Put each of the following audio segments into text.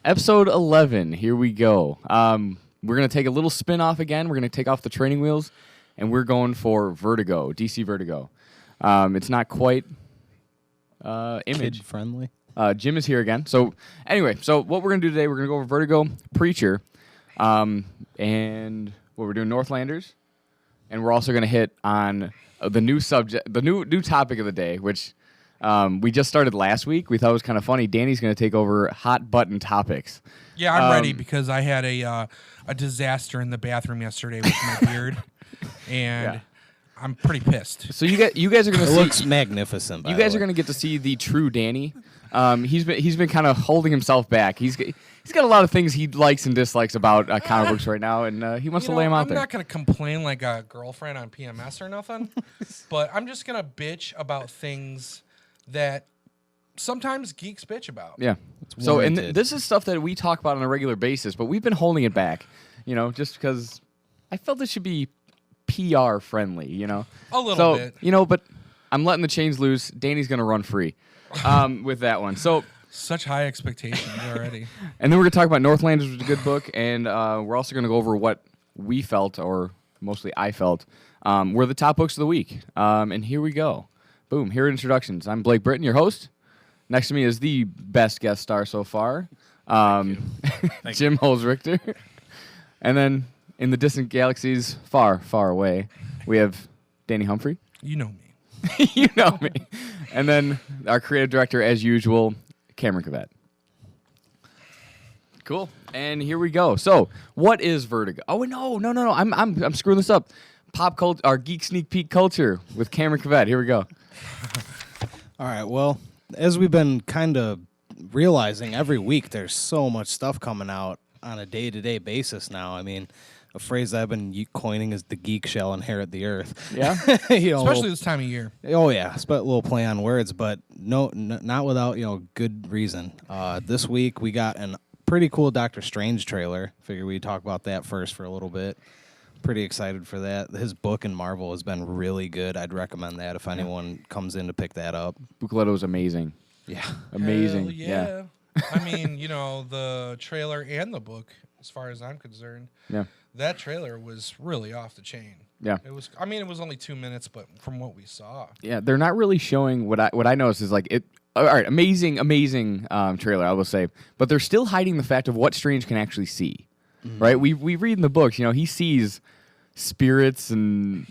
Episode 11. Here we go. We're going to take a little spin off again. We're going to take off the training wheels, and we're going for Vertigo, DC Vertigo. It's not quite image friendly. Jim is here again. So anyway, what we're going to do today, we're going to go over Vertigo, Preacher, and what we're doing, Northlanders, and we're also going to hit on the new subject, the new topic of the day, which we just started last week. We thought it was kind of funny. Danny's going to take over hot button topics. Yeah, I'm ready because I had a disaster in the bathroom yesterday with my beard, and I'm pretty pissed. So you guys are going to see. It looks magnificent. You guys are going to get to see the true Danny. He's been kind of holding himself back. He's got a lot of things he likes and dislikes about comic books right now, and he wants to lay them out there. I'm not going to complain like a girlfriend on PMS or nothing, but I'm just going to bitch about things that sometimes geeks bitch about. Yeah. So, and this is stuff that we talk about on a regular basis, but we've been holding it back, just because I felt this should be PR friendly, A little bit. But I'm letting the chains loose. Danny's going to run free with that one. So such high expectations already. And then we're going to talk about Northlanders, which is a good book, and we're also going to go over what we felt, or mostly I felt, were the top books of the week. And here we go. Boom, here are introductions. I'm Blake Britton, your host. Next to me is the best guest star so far, Jim Holzrichter. And then in the distant galaxies, far, far away, we have Danny Humphrey. You know me. You know me. And then our creative director, as usual, Cameron Cavett. Cool. And here we go. So, what is Vertigo? Oh no! I'm screwing this up. Pop culture, our geek sneak peek culture with Cameron Cavett. Here we go. All right. Well, as we've been kind of realizing every week, there's so much stuff coming out on a day-to-day basis now. I mean, a phrase I've been coining is the geek shall inherit the earth. Yeah. Especially this time of year. Oh, yeah. A little play on words, but not without, good reason. This week, we got a pretty cool Doctor Strange trailer. Figure we'd talk about that first for a little bit. Pretty excited for that. His book in Marvel has been really good. I'd recommend that if anyone comes in to pick that up. Buccletto is amazing. Yeah. Amazing. Hell yeah. I mean, the trailer and the book, as far as I'm concerned. Yeah. That trailer was really off the chain. Yeah. It was only 2 minutes, but from what we saw. Yeah, they're not really showing what I noticed is like it. All right, amazing trailer, I will say, but they're still hiding the fact of what Strange can actually see. Mm-hmm. Right? We read in the books, he sees spirits and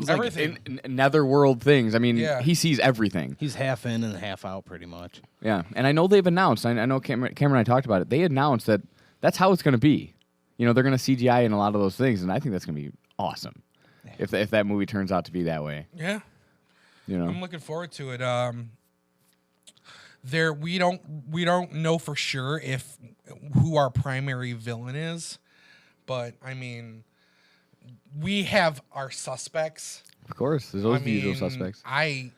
everything, in netherworld things. I mean, he sees everything. He's half in and half out, pretty much. Yeah, and I know they've announced. I know Cameron and I talked about it. They announced that that's how it's going to be. They're going to CGI in a lot of those things, and I think that's going to be awesome if that movie turns out to be that way. Yeah, I'm looking forward to it. We don't know for sure who our primary villain is, but I mean, we have our suspects. Of course, there's always the usual suspects. I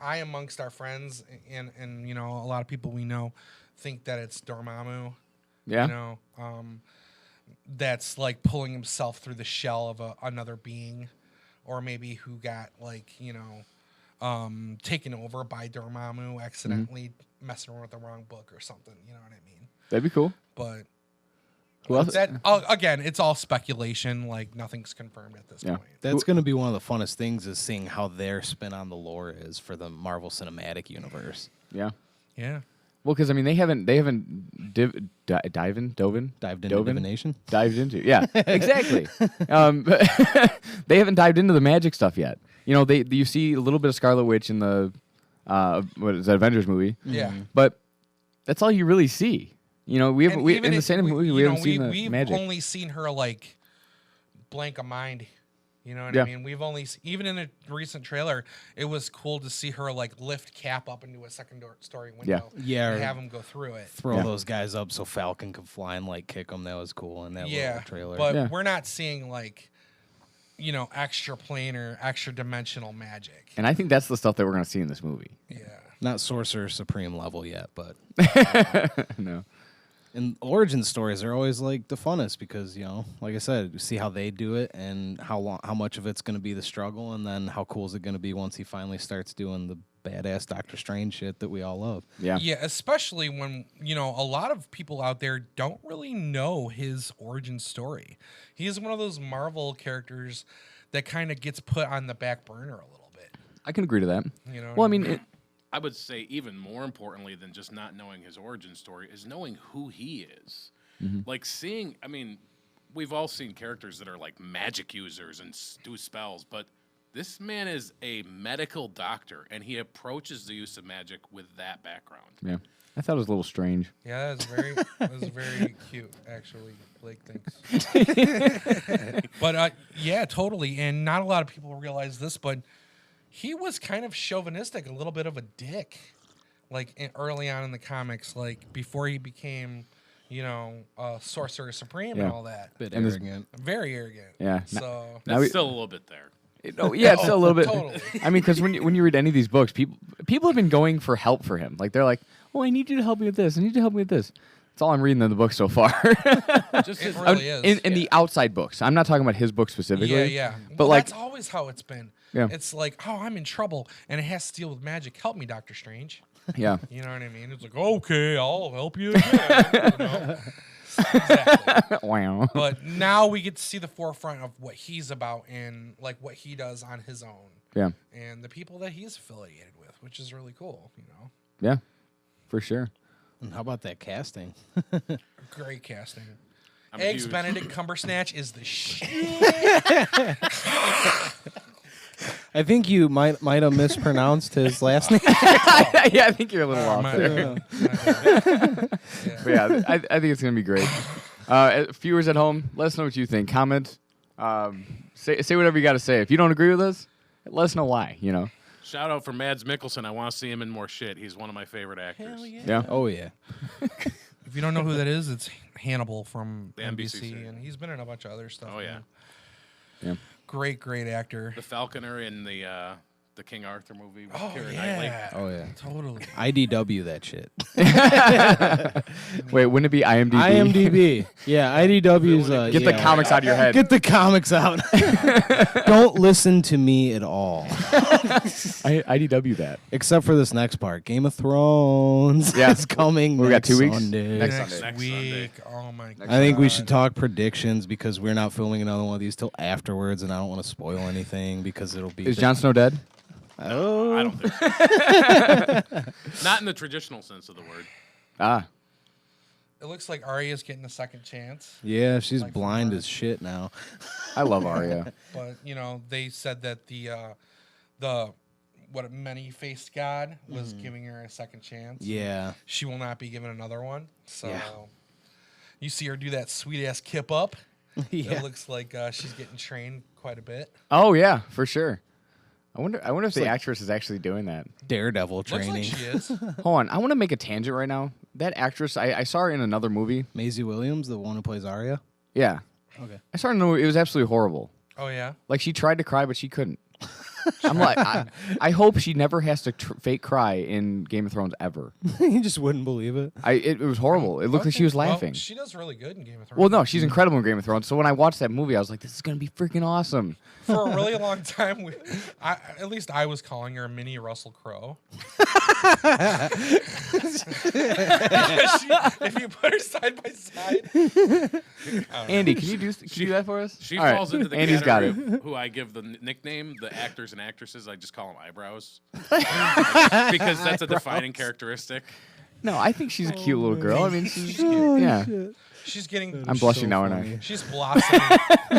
amongst our friends and a lot of people we know think that it's Dormammu. Yeah. That's like pulling himself through the shell of another being, or maybe who got taken over by Dormammu accidentally messing around with the wrong book or something. You know what I mean? That'd be cool. But that again, it's all speculation. Like nothing's confirmed at this point. That's going to be one of the funnest things is seeing how their spin on the lore is for the Marvel Cinematic Universe. Yeah. Yeah. Well, because I mean, they haven't dived into divination. Dived into, yeah, exactly. They haven't dived into the magic stuff yet. You see a little bit of Scarlet Witch in the what is that Avengers movie? Yeah, but that's all you really see. We in the same movie we haven't seen the magic. We've only seen her like blank a mind. You know what I mean? We've only even in a recent trailer, it was cool to see her like lift Cap up into a second story window. Yeah, and have him go through it. Throw those guys up so Falcon could fly and like kick them. That was cool in that little trailer. But we're not seeing like extra planar, extra dimensional magic. And I think that's the stuff that we're going to see in this movie. Yeah, not Sorcerer Supreme level yet, but no. And origin stories are always like the funnest because, you know, like I said, you see how they do it and how much of it's going to be the struggle, and then how cool is it going to be once he finally starts doing the badass Doctor Strange shit that we all love. Yeah. Yeah, especially when, you know, a lot of people out there don't really know his origin story. He is one of those Marvel characters that kind of gets put on the back burner a little bit. I can agree to that. You know, Well, I mean, I would say even more importantly than just not knowing his origin story is knowing who he is. Like seeing, I mean, we've all seen characters that are like magic users and do spells, but this man is a medical doctor, and he approaches the use of magic with that background. yeah. I thought it was a little strange. Yeah, that was very cute, actually. Blake thinks. But yeah, totally. And not a lot of people realize this, but he was kind of chauvinistic, a little bit of a dick, like early on in the comics, like before he became, you know, Sorcerer Supreme and all that. Bit And this- arrogant. Very arrogant. Yeah. So Now That's we- still a little bit there. Oh, yeah, it's still a little bit. Totally. I mean, because when you read any of these books, people have been going for help for him. Like they're like, "Oh, I need you to help me with this. I need you to help me with this." That's all I'm reading in the book so far. Just it his, really is. in the outside books, I'm not talking about his book specifically. Yeah, yeah. But Well, like, that's always how it's been. Yeah. It's like, oh, I'm in trouble, and it has to deal with magic. Help me, Doctor Strange. yeah, You know what I mean? It's like, okay, I'll help you again. You know? Exactly. wow. But now we get to see the forefront of what he's about and like what he does on his own, Yeah, and the people that he's affiliated with, which is really cool. You know, yeah, for sure. And how about that casting? great casting. I'm Eggs huge. Benedict Cumbersnatch is the shit. I think you might have mispronounced his last name. Yeah, I think you're a little off my there. bad. But yeah, I think it's gonna be great. Viewers at home, let us know what you think. Comment. Say whatever you got to say. If you don't agree with us, let us know why. You know. Shout out for Mads Mikkelsen. I want to see him in more shit. He's one of my favorite actors. Hell yeah. Yeah. Oh yeah. If you don't know who that is, it's Hannibal from The NBC, NBC series. and he's been in a bunch of other stuff. Oh, yeah. man. Yeah. Great actor. The Falconer in the King Arthur movie with Oh Keira Knightley. yeah. Oh yeah. Totally. IDW that shit. Wait, wouldn't it be IMDb? IMDb. Yeah, IDW's. Get the comics out of your head. Get the comics out. Don't listen to me at all, IDW that. except for this next part. Game of Thrones. Yeah. It's coming. We got next 2 weeks? Sunday. Next Next Sunday. week. Oh my god. I think we should talk predictions because we're not filming another one of these till afterwards, and I don't want to spoil anything because it'll be. Is Jon Snow dead? Oh, I don't think so. Not in the traditional sense of the word. Ah, It looks like Arya's getting a second chance, yeah, she's Like blind from as shit now. I love Arya. but you know they said that the what a many-faced god was giving her a second chance. Yeah. She will not be given another one. So Yeah. you see her do that sweet ass kip up. Yeah. It looks like she's getting trained quite a bit. Oh yeah, for sure. I wonder if the like- actress is actually doing that. Daredevil Looks training. like she is. Hold on, I want to make a tangent right now. That actress, I saw her in another movie. Maisie Williams, the one who plays Arya. Yeah, Okay. I saw her in a movie. It was absolutely horrible. Oh yeah. Like she tried to cry, but she couldn't. I'm like, I hope she never has to fake cry in Game of Thrones ever. You just wouldn't believe it. It was horrible. It looked like she was Well, laughing. she does really good in Game of Thrones. Well, no, she's incredible in Game of Thrones. So when I watched that movie, I was like, this is gonna be freaking awesome. For a really long time, at least I was calling her a mini Russell Crowe. If you put her side by side, Andy, can you do that for us? She All right. falls into the Andy's got it. category of who I give the nickname, the actors and actresses, I just call them eyebrows. Because that's a defining characteristic. No, I think she's a cute little girl. I mean, she's yeah. she's getting. I'm blushing now, and I. She's blossoming.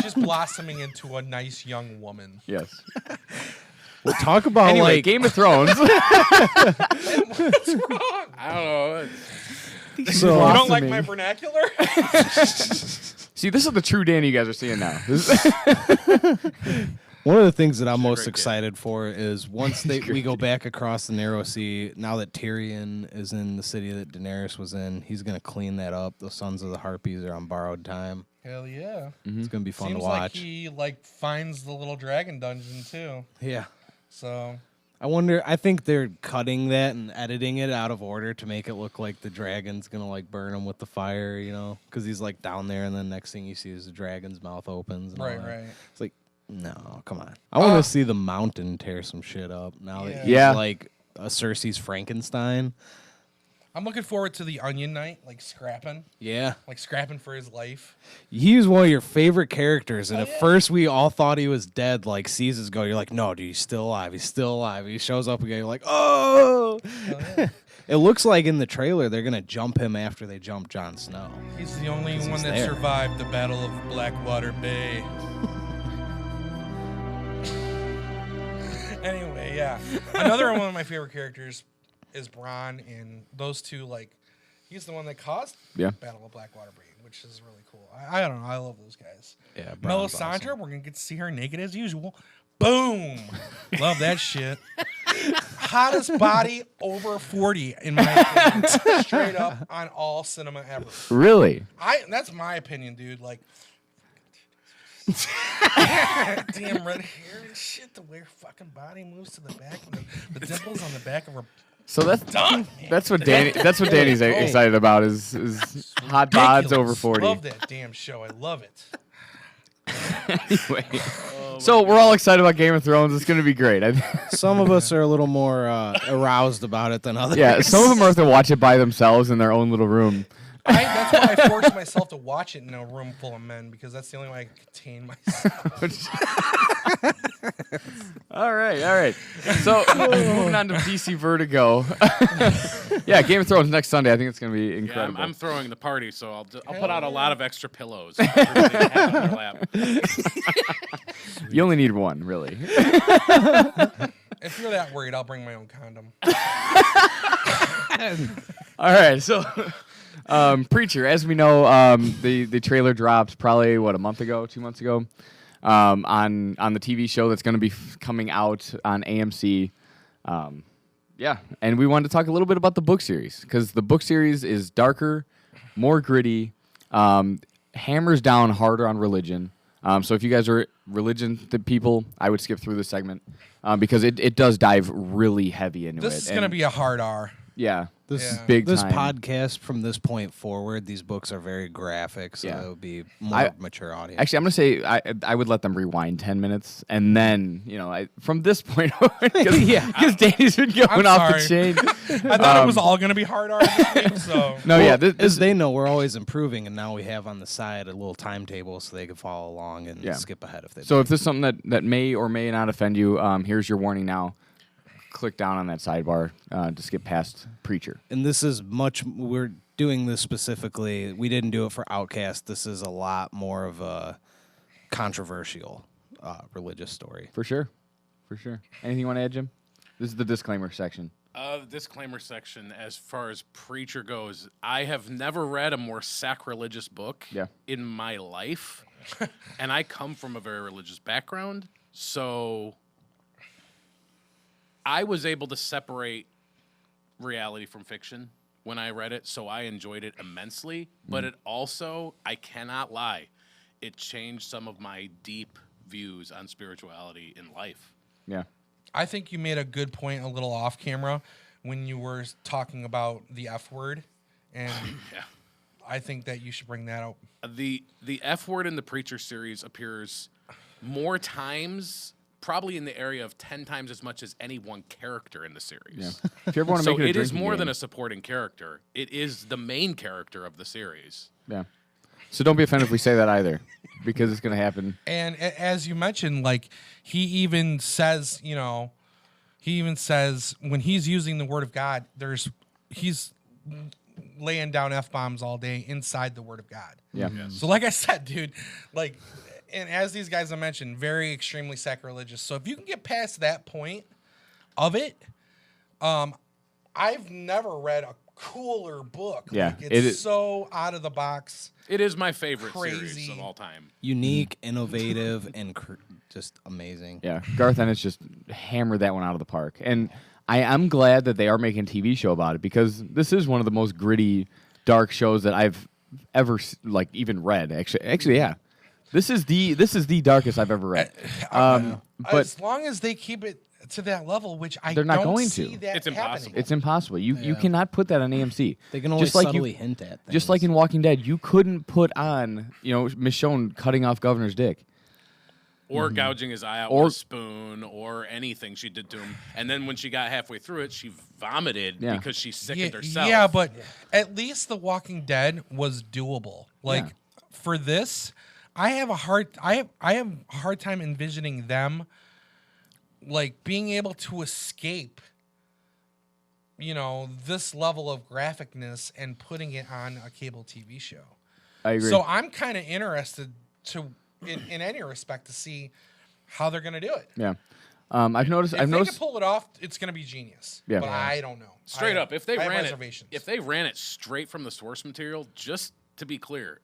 She's blossoming into a nice young woman. Yes. Well, talk about Anyway, like Game of Thrones. What's wrong? I don't know. so. You don't like blossoming. my vernacular? See, this is the true Danny you guys are seeing now. One of the things that I'm She's a most great kid. excited for is once we go back across the Narrow Sea, now that Tyrion is in the city that Daenerys was in, he's going to clean that up. The Sons of the Harpies are on borrowed time. Hell yeah! It's going to be fun Seems to watch. like he finds the little dragon dungeon too. Yeah. So I wonder. I think they're cutting that and editing it out of order to make it look like the dragon's gonna like burn him with the fire, because he's like down there, and then next thing you see is the dragon's mouth opens. And all Right, that. right. It's like, no, come on. I want to see the mountain tear some shit up now that he's Yeah. like a Cersei's Frankenstein. I'm looking forward to the Onion Knight, like scrapping for his life. He was one of your favorite characters, and at first we all thought he was dead. Like seasons ago, you're like, no, dude, he's still alive. He's still alive. He shows up again. You're like, oh. Hell yeah. It looks like in the trailer they're gonna jump him after they jump Jon Snow. He's the only one that there. survived the Battle of Blackwater Bay. Anyway, yeah. Another one of my favorite characters is Bronn, and those two, like, he's the one that caused Battle of Blackwater Bay, which is really cool. I don't know. I love those guys. Yeah, Melisandre, awesome. we're going to get to see her naked as usual. Boom. Love that shit. Hottest body over 40, in my opinion. Straight up on all cinema ever. Really? That's my opinion, dude. Like, damn red hair and shit. The way her fucking body moves to the back, and the dimples on the back of her. So Done, that's what Danny's excited about is hot bods over 40. Love that damn show. I love it. Anyway, so we're all excited about Game of Thrones. It's going to be great. Some of us are a little more aroused about it than others. Yeah, some of them are going to watch it by themselves in their own little room. That's why I forced myself to watch it in a room full of men, because that's the only way I can contain myself. All right. So moving on to DC Vertigo. Yeah, Game of Thrones next Sunday. I think it's going to be Yeah, incredible. I'm throwing the party, so I'll put out a lot of extra pillows. For everybody to have on their lap. You only need one, really. If you're that worried, I'll bring my own condom. All right, so Preacher, as we know, the trailer dropped probably 2 months ago, on the TV show that's going to be coming out on AMC. Yeah, and we wanted to talk a little bit about the book series, because the book series is darker, more gritty, hammers down harder on religion. So if you guys are religion people, I would skip through this segment because it does dive really heavy into it. This is going to be a hard R. Yeah. This Yeah. Big this time. podcast from this point forward, these books are very graphic, so it would be more mature audience. Actually, I'm gonna say I would let them rewind 10 minutes, and then from this point on, because Danny's been going off the chain. I thought it was all going to be hard R this week, so. No, as they know, we're always improving, and now we have on the side a little timetable so they can follow along and skip ahead if they. So if there's something that may or may not offend you, here's your warning now. Click down on that sidebar to skip past Preacher. And this is we're doing this specifically. We didn't do it for Outcast. This is a lot more of a controversial religious story. For sure. Anything you want to add, Jim? This is the disclaimer section. The disclaimer section, as far as Preacher goes, I have never read a more sacrilegious book in my life. And I come from a very religious background, so I was able to separate reality from fiction when I read it, so I enjoyed it immensely. But it also, I cannot lie, it changed some of my deep views on spirituality in life. Yeah. I think you made a good point a little off camera when you were talking about the F word, and I think that you should bring that up. The F word in the Preacher series appears more times, probably in the area of 10 times as much as any one character in the series. Yeah. If you ever want to So make it is more game, than a supporting character. It is the main character of the series. Yeah. So don't be offended if we say that either, because it's going to happen. And as you mentioned, like he even says when he's using the word of God, he's laying down F-bombs all day inside the word of God. Yeah. So like I said, dude, like, and as these guys I mentioned, very extremely sacrilegious. So if you can get past that point of it, I've never read a cooler book. Yeah, Like, it's so out of the box. It is my favorite Crazy. series of all time. Unique, innovative, and just amazing. Yeah. Garth Ennis just hammered that one out of the park. And I'm glad that they are making a TV show about it, because this is one of the most gritty, dark shows that I've ever even read. Actually, yeah. This is the darkest I've ever read. But as long as they keep it to that level, which I They're not don't going see to. that It's impossible. happening. It's impossible. You cannot put that on AMC. They can only just like subtly you, hint at things. just like in Walking Dead, you couldn't put on Michonne cutting off Governor's dick. Or gouging his eye out Or- with a spoon, or anything she did to him. And then when she got halfway through it, she vomited Yeah. because she sickened herself. Yeah, but at least The Walking Dead was doable. Like for this, I have a hard time envisioning them like being able to escape this level of graphicness and putting it on a cable TV show. I agree. So I'm kind of interested in any respect to see how they're going to do it. Yeah. I've noticed. If I've they noticed. can pull it off, it's going to be genius. Yeah. But I don't know. Straight up, if they I have ran reservations. it, if they ran it straight from the source material, just to be clear,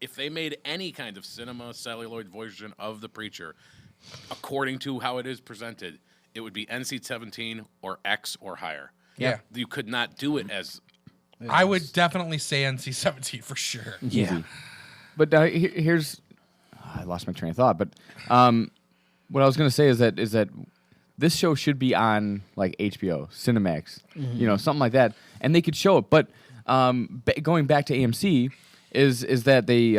if they made any kind of cinema celluloid version of The Preacher, according to how it is presented, it would be NC-17 or X or higher. Yeah. You could not do it as I would definitely say NC-17 for sure. Yeah. But here's, I lost my train of thought. But what I was going to say is that this show should be on like HBO, Cinemax, something like that, and they could show it. But going back to AMC is that they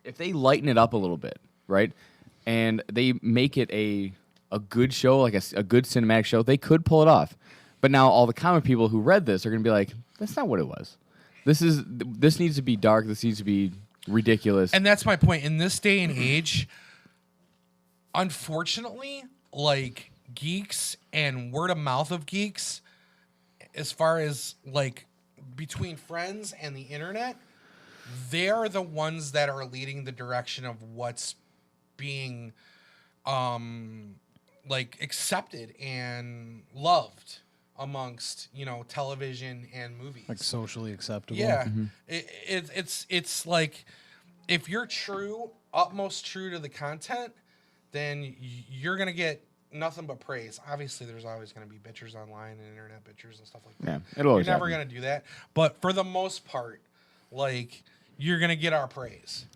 if they lighten it up a little bit, right, and they make it a good show, like a good cinematic show, they could pull it off. But now all the comic people who read this are going to be like, that's not what it was. This needs to be dark. This needs to be ridiculous. And that's my point. In this day and age, unfortunately, like geeks and word of mouth of geeks, as far as like between friends and the internet, they're the ones that are leading the direction of what's being like accepted and loved amongst television and movies. Like socially acceptable. Yeah, it's like if you're utmost true to the content, then you're gonna get nothing but praise. Obviously, there's always gonna be bitchers online and internet bitchers and stuff like that. Yeah, it'll always You're never happen. gonna do that, but for the most part, like you're gonna get our praise.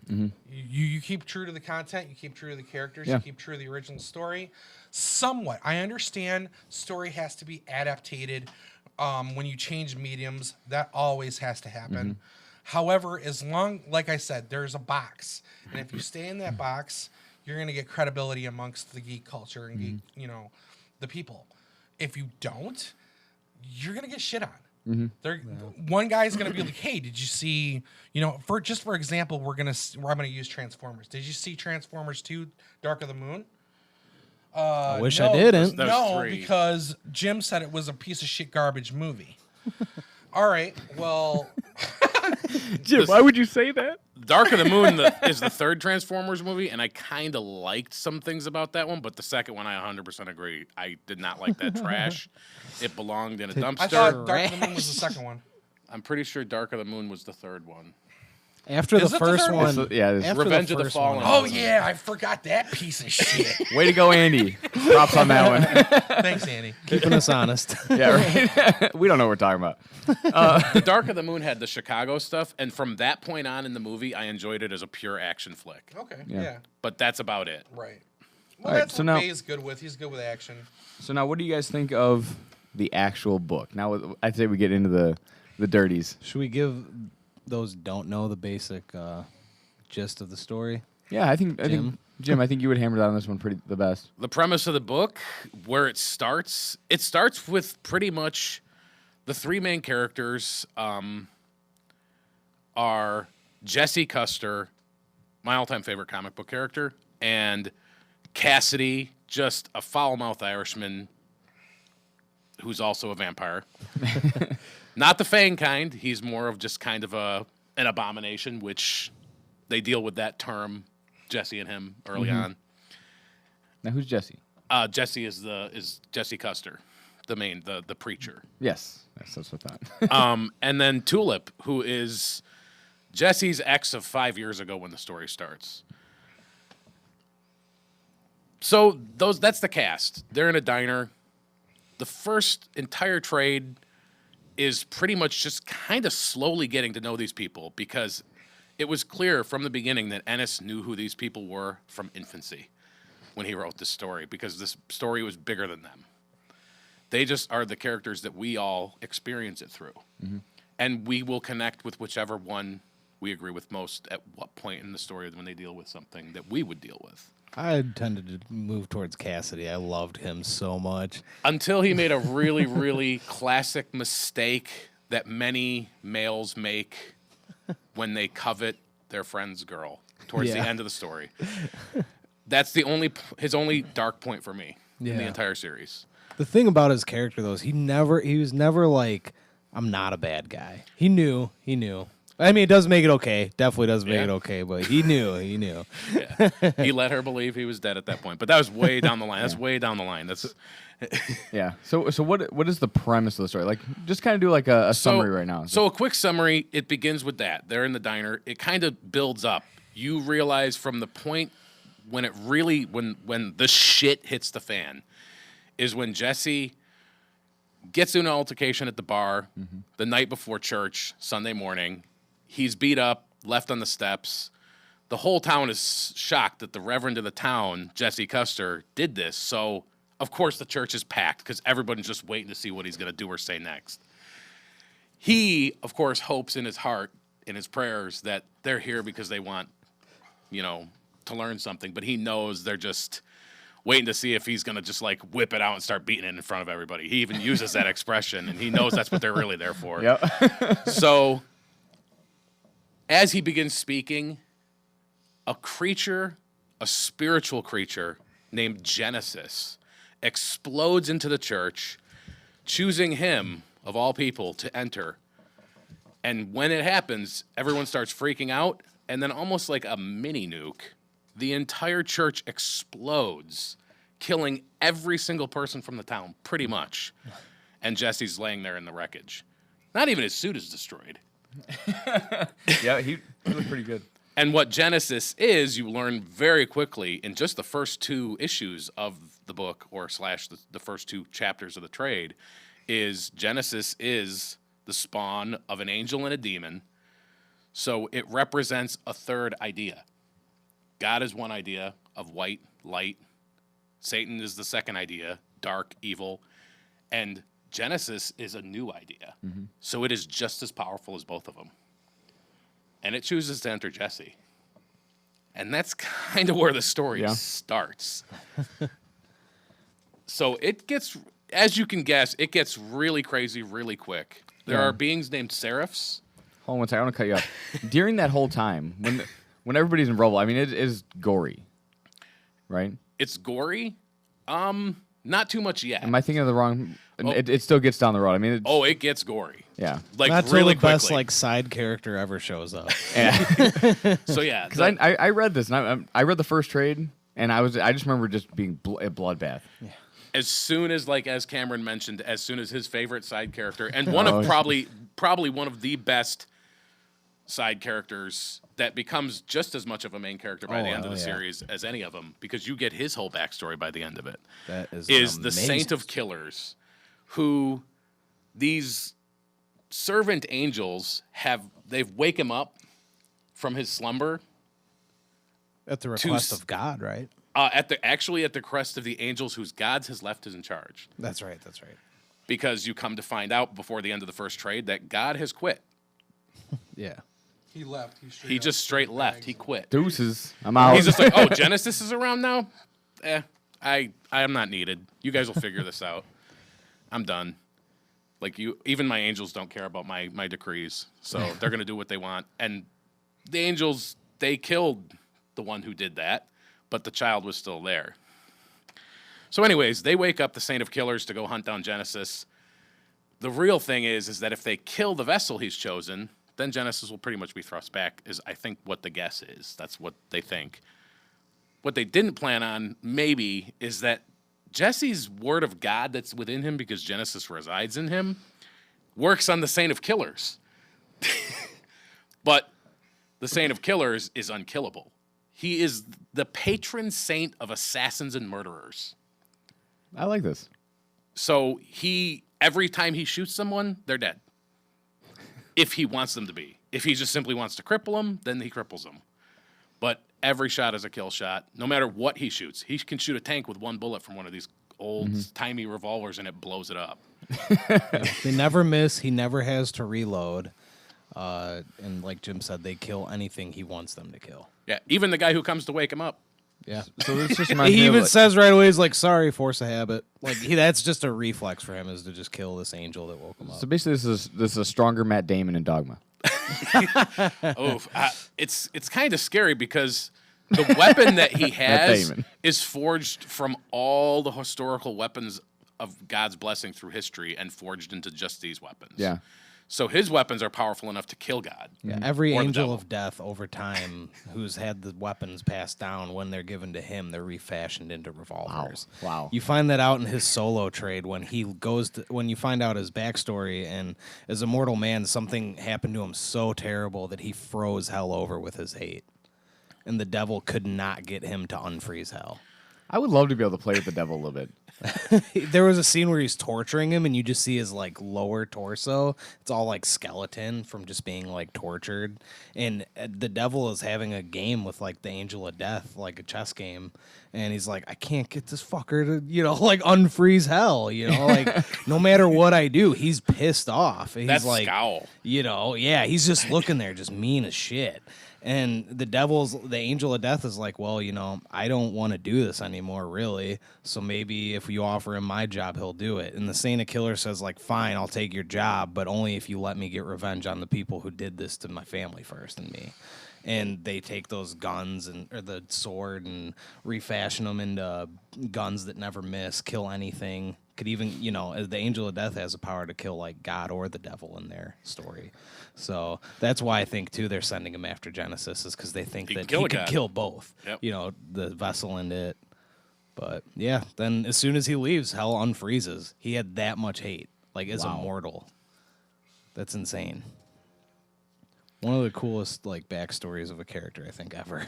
You keep true to the content, you keep true to the characters, Yeah. you keep true to the original story. Somewhat, I understand story has to be adapted. When you change mediums, that always has to happen. However, like I said, there's a box, and if you stay in that box, you're gonna get credibility amongst the geek culture and geek, the people. If you don't, you're gonna get shit on. One guy's gonna be like, "Hey, did you see? For example, I'm gonna use Transformers. Did you see Transformers 2: Dark of the Moon?" I wish no, I didn't. There's No, three. because Jim said it was a piece of shit garbage movie. All right, well, Jim, why would you say that? Dark of the Moon is the third Transformers movie, and I kind of liked some things about that one, but the second one I 100% agree. I did not like that trash. It belonged in a I dumpster. thought Dark of the Moon was the second one. I'm pretty sure Dark of the Moon was the third one. After Is the it the first third one, one? Yeah, it's after Revenge of the first Fallen. one- Oh yeah, I forgot that piece of shit. Way to go, Andy. Props on that one. Thanks, Andy. keeping us honest. Yeah, right. We don't know what we're talking about. The Dark of the Moon had the Chicago stuff, and from that point on in the movie, I enjoyed it as a pure action flick. Okay, Yeah. yeah, But that's about it. right. All Well, right, that's so what now- Bay's good with. He's good with action. So now, what do you guys think of the actual book? Now, I'd say we get into the dirties. Should we give those don't know the basic gist of the story? Yeah, I think Jim, I think you would hammer down this one the best. The premise of the book, where it starts with pretty much the three main characters are Jesse Custer, my all-time favorite comic book character, and Cassidy, just a foul-mouthed Irishman who's also a vampire. Not the Fang kind. He's more of just kind of an abomination, which they deal with that term, Jesse and him, early on. Now, who's Jesse? Jesse is Jesse Custer, the preacher. Yes, that's what I thought. And then Tulip, who is Jesse's ex of 5 years ago when the story starts. So that's the cast. They're in a diner. The first entire trade is pretty much just kind of slowly getting to know these people, because it was clear from the beginning that Ennis knew who these people were from infancy. when he wrote this story because this story was bigger than them. They just are the characters that we all experience it through. And we will connect with whichever one we agree with most at what point in the story when they deal with something that we would deal with. I tended to move towards Cassidy. I loved him so much. Until he made a really, really classic mistake that many males make when they covet their friend's girl towards the end of the story. That's his only dark point for me in the entire series. The thing about his character, though, is he was never like, I'm not a bad guy. He knew. I mean, it does make it okay. Definitely does make it okay, but he knew. Yeah. He let her believe he was dead at that point, but that was way down the line. That's way down the line. That's Yeah. So what is the premise of the story? Like, just kind of do like a summary right now. So a quick summary. It begins with that. They're in the diner. It kind of builds up. You realize from the point when it really when the shit hits the fan is when Jesse gets in an altercation at the bar the night before church, Sunday morning. He's beat up, left on the steps. The whole town is shocked that the reverend of the town, Jesse Custer, did this. So, of course, the church is packed because everybody's just waiting to see what he's going to do or say next. He, of course, hopes in his heart, in his prayers, that they're here because they want, to learn something. But he knows they're just waiting to see if he's going to just, like, whip it out and start beating it in front of everybody. He even uses that expression, and he knows that's what they're really there for. Yep. So, as he begins speaking, a spiritual creature named Genesis explodes into the church, choosing him, of all people, to enter. And when it happens, everyone starts freaking out, and then almost like a mini nuke, the entire church explodes, killing every single person from the town, pretty much. And Jesse's laying there in the wreckage. Not even his suit is destroyed. Yeah, he looked pretty good. And what Genesis is, you learn very quickly in just the first 2 issues of the book, or / the first 2 chapters of the trade, is Genesis is the spawn of an angel and a demon. So it represents a third idea. God is one idea of white, light. Satan is the second idea, dark, evil. And Genesis is a new idea. So it is just as powerful as both of them. And it chooses to enter Jesse. And that's kind of where the story starts. So it gets, as you can guess, it gets really crazy really quick. There are beings named seraphs. Hold on one second. I want to cut you off. During that whole time, when everybody's in rubble, I mean, it is gory, right? It's gory. Not too much yet. Am I thinking of the wrong? It still gets down the road. I mean, it gets gory. Yeah. Like That's really the best quickly. like side character ever shows up. Yeah. So yeah, Because I read this, and I read the first trade, and I just remember just being a bloodbath. Yeah. as soon as, like as Cameron mentioned, as soon as his favorite side character and one of probably one of the best side characters that becomes just as much of a main character by the end of the series as any of them, because you get his whole backstory by the end of it. That is the Saint of Killers, who these servant angels they've wake him up from his slumber at the request of God, right? At the request of the angels whose gods has left is in charge. That's right. Because you come to find out before the end of the first trade that God has quit. Yeah. He left. He just straight left. He quit. Deuces. I'm out. He's just like, oh, Genesis is around now? I am not needed. You guys will figure this out. I'm done. Like even my angels don't care about my decrees. So they're going to do what they want. And the angels, they killed the one who did that, but the child was still there. So anyways, they wake up the Saint of Killers to go hunt down Genesis. The real thing is that if they kill the vessel he's chosen, then Genesis will pretty much be thrust back, is I think what the guess is. That's what they think. What they didn't plan on, maybe, is that Jesse's word of God that's within him, because Genesis resides in him, works on the Saint of Killers. But the Saint of Killers is unkillable. He is the patron saint of assassins and murderers. I like this. So every time he shoots someone, they're dead. If he wants them to be. If he just simply wants to cripple them, then he cripples them. But every shot is a kill shot. No matter what he shoots, he can shoot a tank with one bullet from one of these old timey revolvers, and it blows it up. They never miss. He never has to reload. And like Jim said, they kill anything he wants them to kill. Yeah, even the guy who comes to wake him up. Yeah. So this just He even says right away, he's like, sorry, force of habit. Like that's just a reflex for him, is to just kill this angel that woke him up. So basically, this is a stronger Matt Damon in Dogma. It's kind of scary because the weapon that he has is forged from all the historical weapons of God's blessing through history and forged into just these weapons. Yeah. So his weapons are powerful enough to kill God. Yeah, every Or the angel devil. of death over time who's had the weapons passed down, when they're given to him, they're refashioned into revolvers. Wow. You find that out in his solo trade when he goes to, when you find out his backstory, and as a mortal man, something happened to him so terrible that he froze hell over with his hate. And the devil could not get him to unfreeze hell. I would love to be able to play with the devil a little bit. There was a scene where he's torturing him, and you just see his like lower torso. It's all like skeleton from just being like tortured. And the devil is having a game with like the angel of death, like a chess game. And he's like, I can't get this fucker to, like unfreeze hell. Like no matter what I do, he's pissed off. He's That's like, scowl. yeah, he's just looking there, just mean as shit. And the angel of death is like, well, I don't want to do this anymore, really. So maybe if you offer him my job, he'll do it. And the Saint of Killer says, like, fine, I'll take your job, but only if you let me get revenge on the people who did this to my family first and me. And they take those guns or the sword and refashion them into guns that never miss, kill anything. Could even, the angel of death has the power to kill like God or the devil in their story. So that's why I think too they're sending him after Genesis, is because they think that he could kill both. Yep. The vessel and it. But yeah, then as soon as he leaves, hell unfreezes. He had that much hate, like as immortal. That's insane. One of the coolest like backstories of a character I think ever.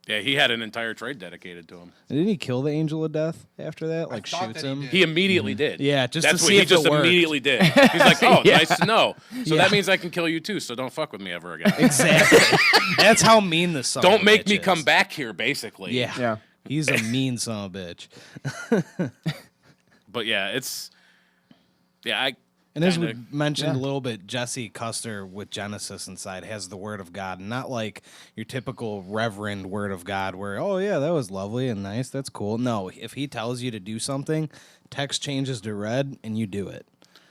Yeah, he had an entire trade dedicated to him. And didn't he kill the angel of death after that? Like thought shoots that he him. did. He immediately did. Yeah, just That's to what see he if just it worked. immediately did. He's like, oh, Yeah. nice to know. So Yeah. that means I can kill you too. So don't fuck with me ever again. Exactly. That's how mean this son of Don't a make bitch me is. come back here, basically. Yeah. Yeah. He's a mean son of a bitch. But yeah, I And as we kinda- mentioned a little bit, Jesse Custer with Genesis inside has the Word of God, not like your typical reverend Word of God where, oh, yeah, that was lovely and nice. That's cool. No, if he tells you to do something, text changes to red and you do it.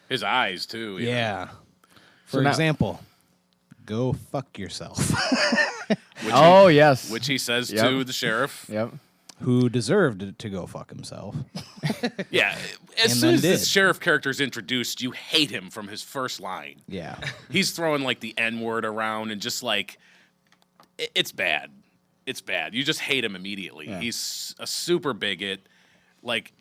his eyes too. you know. Yeah. For now- example, go fuck yourself. Oh, yes. Which he says Yep. to the sheriff. Yep. Who deserved to go fuck himself. Yeah. As And soon then as this did. sheriff character is introduced, you hate him from his first line. Yeah. He's throwing like the N-word around and just like it's bad. It's bad. You just hate him immediately. Yeah. He's a super bigot, like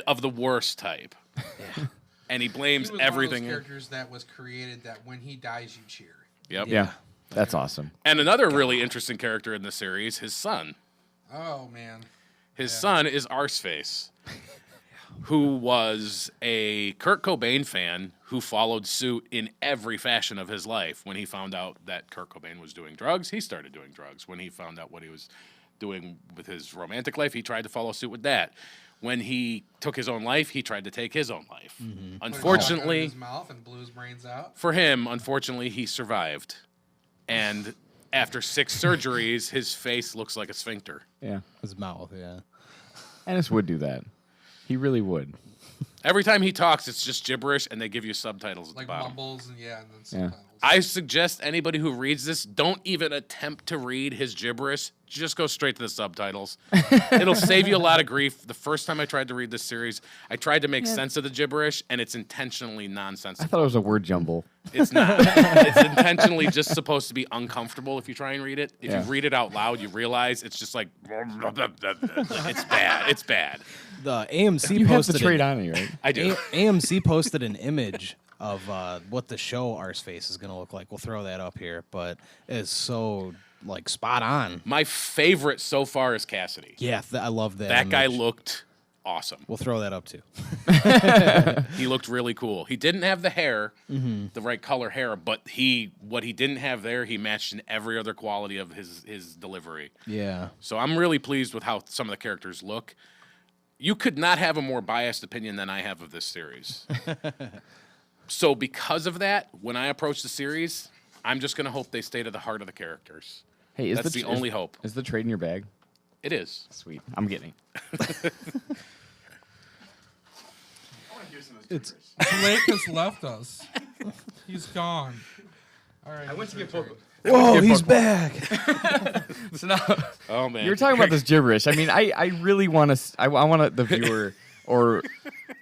of the worst type. Yeah. And he He blames was everything. one of those characters that was created that when he dies, you cheer. Yep. Yeah. That's awesome. And another really interesting character in the series, his son. Oh man. His son is Arseface, who was a Kurt Cobain fan who followed suit in every fashion of his life. When he found out that Kurt Cobain was doing drugs, he started doing drugs. When he found out what he was doing with his romantic life, he tried to follow suit with that. When he took his own life, he tried to take his own life. Put a shotgun in Unfortunately, his mouth and blew his brains out. for him, he survived. And after 6 surgeries, his face looks like a sphincter. Yeah. His mouth, yeah. Ennis would do that. He really would. Every time he talks, it's just gibberish, and they give you subtitles at Like the bottom. mumbles and and then subtitles. I suggest anybody who reads this, don't even attempt to read his gibberish. Just go straight to the subtitles. It'll save you a lot of grief. The first time I tried to read this series, I tried to make sense of the gibberish, and it's intentionally I nonsensical. thought it was a word jumble. It's not. It's intentionally just supposed to be uncomfortable if you try and read it. If Yeah. you read it out loud, you realize it's just like, it's bad. It's bad. The AMC You have posted the trade on you, right? I do. AMC posted an image of what the show Arseface is going to look like. We'll throw that up here, but it's so like spot on. My favorite so far is Cassidy. Yeah, I love that. That guy image. looked awesome. We'll throw that up too. He looked really cool. He didn't have the hair, the right color hair, but what he didn't have there, he matched in every other quality of his delivery. Yeah. So I'm really pleased with how some of the characters look. You could not have a more biased opinion than I have of this series. So because of that, when I approach the series, I'm just going to hope they stay to the heart of the characters. Hey, that's the only hope. Is the trade in your bag? It is. Sweet. I'm getting it. It's Blake has left us. He's gone. All right. I went to get Pokemon. whoa, he's back. So now, Oh, man. you were talking about this gibberish. I mean, I really want to. I want the viewer or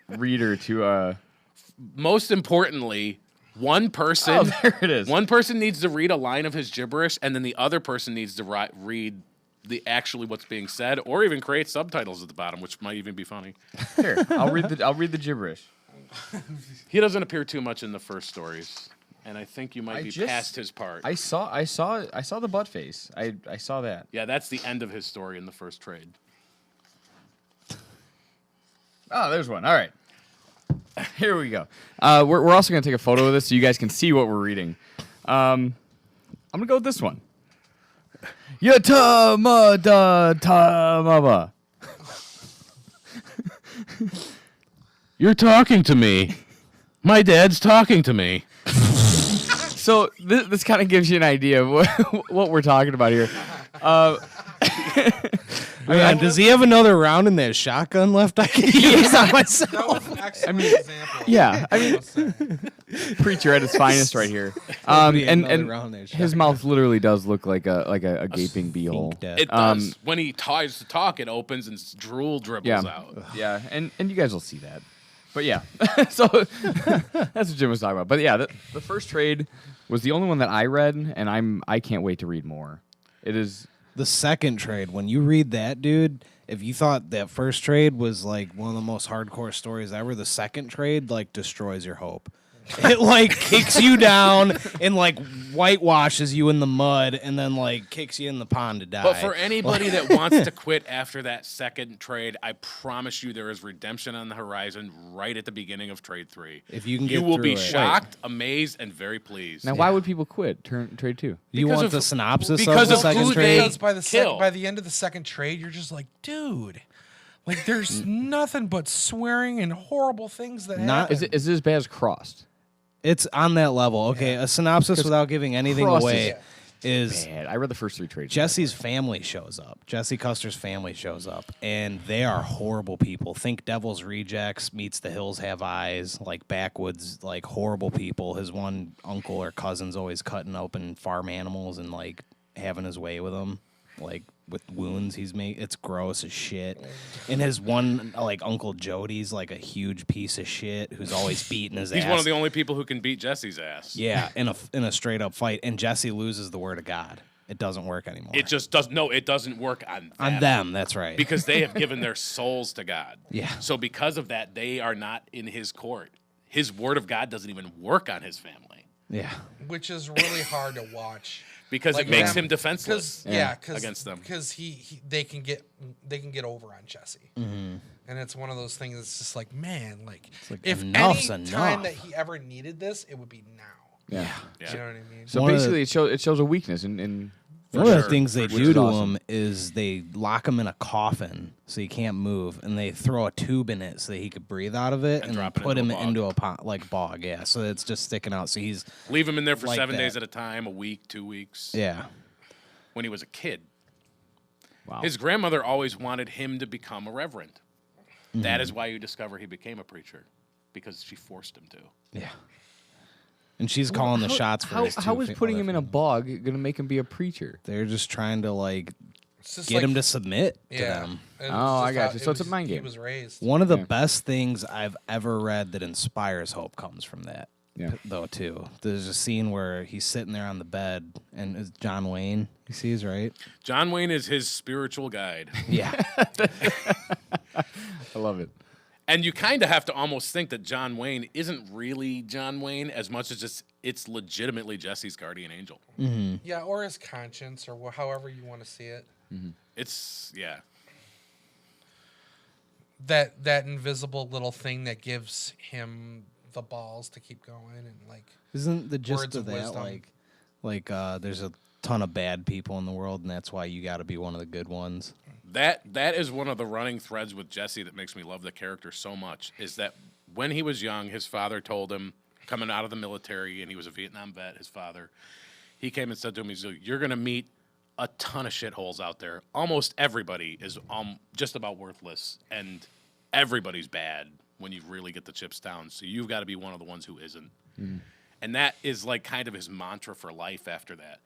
reader to. Most importantly, one person. Oh, there it is. One person needs to read a line of his gibberish, and then the other person needs to read actually what's being said, or even create subtitles at the bottom, which might even be funny. Here, I'll read the gibberish. He doesn't appear too much in the first stories, and I think you might be past his part. I saw the butt face. I saw that. Yeah, that's the end of his story in the first trade. Oh, there's one. All right. Here we go. We're also going to take a photo of this so you guys can see what we're reading. I'm going to go with this one. Yatamada. You're talking to me. My dad's talking to me. So this kind of gives you an idea of what we're talking about here. Man, does he have another round in that shotgun left? I can use on myself. That was an excellent example. Yeah, I mean, preacher at his finest right here. And his mouth literally does look like a gaping beehole. It does. When he tries to talk, it opens and drool dribbles out. Yeah, and you guys will see that. But yeah, so that's what Jim was talking about. But yeah, the first trade was the only one that I read, and I can't wait to read more. It is the second trade. When you read that, dude, if you thought that first trade was like one of the most hardcore stories ever, the second trade like destroys your hope. It like kicks you down and like whitewashes you in the mud and then like kicks you in the pond to die. But for anybody that wants to quit after that second trade, I promise you there is redemption on the horizon right at the beginning of trade 3. If you can get you will through be it. shocked, amazed, and very pleased. now. Why would people quit trade 2? You because want of- the synopsis because of the of second who trade? Because by the kill. by the end of the second trade, you're just like, dude, like there's nothing but swearing and horrible things that Not- happen. Is it as bad as Crossed? It's on that level. Okay, a synopsis without giving anything Cross away is Bad. I read the first 3 trades. Jesse's family shows up. Jesse Custer's family shows up, and they are horrible people. Think Devil's Rejects meets The Hills Have Eyes, like backwoods, like horrible people. His one uncle or cousin's always cutting open farm animals and like having his way with them, like with wounds he's made. It's gross as shit. And his one like Uncle Jody's like a huge piece of shit who's always beating his ass. He's one of the only people who can beat Jesse's ass. Yeah, in a straight up fight, and Jesse loses the word of God. It doesn't work anymore. It just does. No, it doesn't work on them. on them. That's right. Because they have given their souls to God. Yeah. So because of that, they are not in his court. His word of God doesn't even work on his family. Yeah. which is really hard to watch. Because Like it makes them- him defenseless Cause against them. because they can get over on Jesse, and it's one of those things that's just like, man, like, like, if enough's any enough. time that he ever needed this, it would be now. Yeah. Yeah. You know what I mean? So One of basically, it shows a weakness in One of the sure, things they for do sure. to Awesome. him is they lock him in a coffin so he can't move, and they throw a tube in it so that he could breathe out of it, And and drop it put into him a bog. into a bog. Yeah, so it's just sticking out. So he's Leave him in there for Like 7 that. days at a time, a week, 2 weeks. yeah. When he was a kid. Wow. His grandmother always wanted him to become a reverend. That is why you discover he became a preacher. Because she forced him to. Yeah. And she's calling the shots for his how two is putting other him in a families. bog going to make him be a preacher? They're just trying to like It's just get like, him to submit to yeah. them. And Oh, I just got how you. it So it's a was- mind He game. was raised. One of the Yeah. best things I've ever read that inspires hope comes from that. Yeah. Though too, there's a scene where he's sitting there on the bed, and it's John Wayne. He sees right. John Wayne is his spiritual guide. Yeah, I love it. And you kind of have to almost think that John Wayne isn't really John Wayne as much as it's legitimately Jesse's guardian angel. Yeah, or his conscience, or however you want to see it. It's, yeah. that invisible little thing that gives him the balls to keep going and like. Isn't the gist words of of that wisdom. like there's a ton of bad people in the world, and that's why you got to be one of the good ones? That is one of the running threads with Jesse that makes me love the character so much. Is that when he was young, his father told him, coming out of the military, and he was a Vietnam vet. His father, he came and said to him, "He's like, you're gonna meet a ton of shitholes out there. Almost everybody is just about worthless, and everybody's bad when you really get the chips down. So you've got to be one of the ones who isn't." And that is like kind of his mantra for life after that.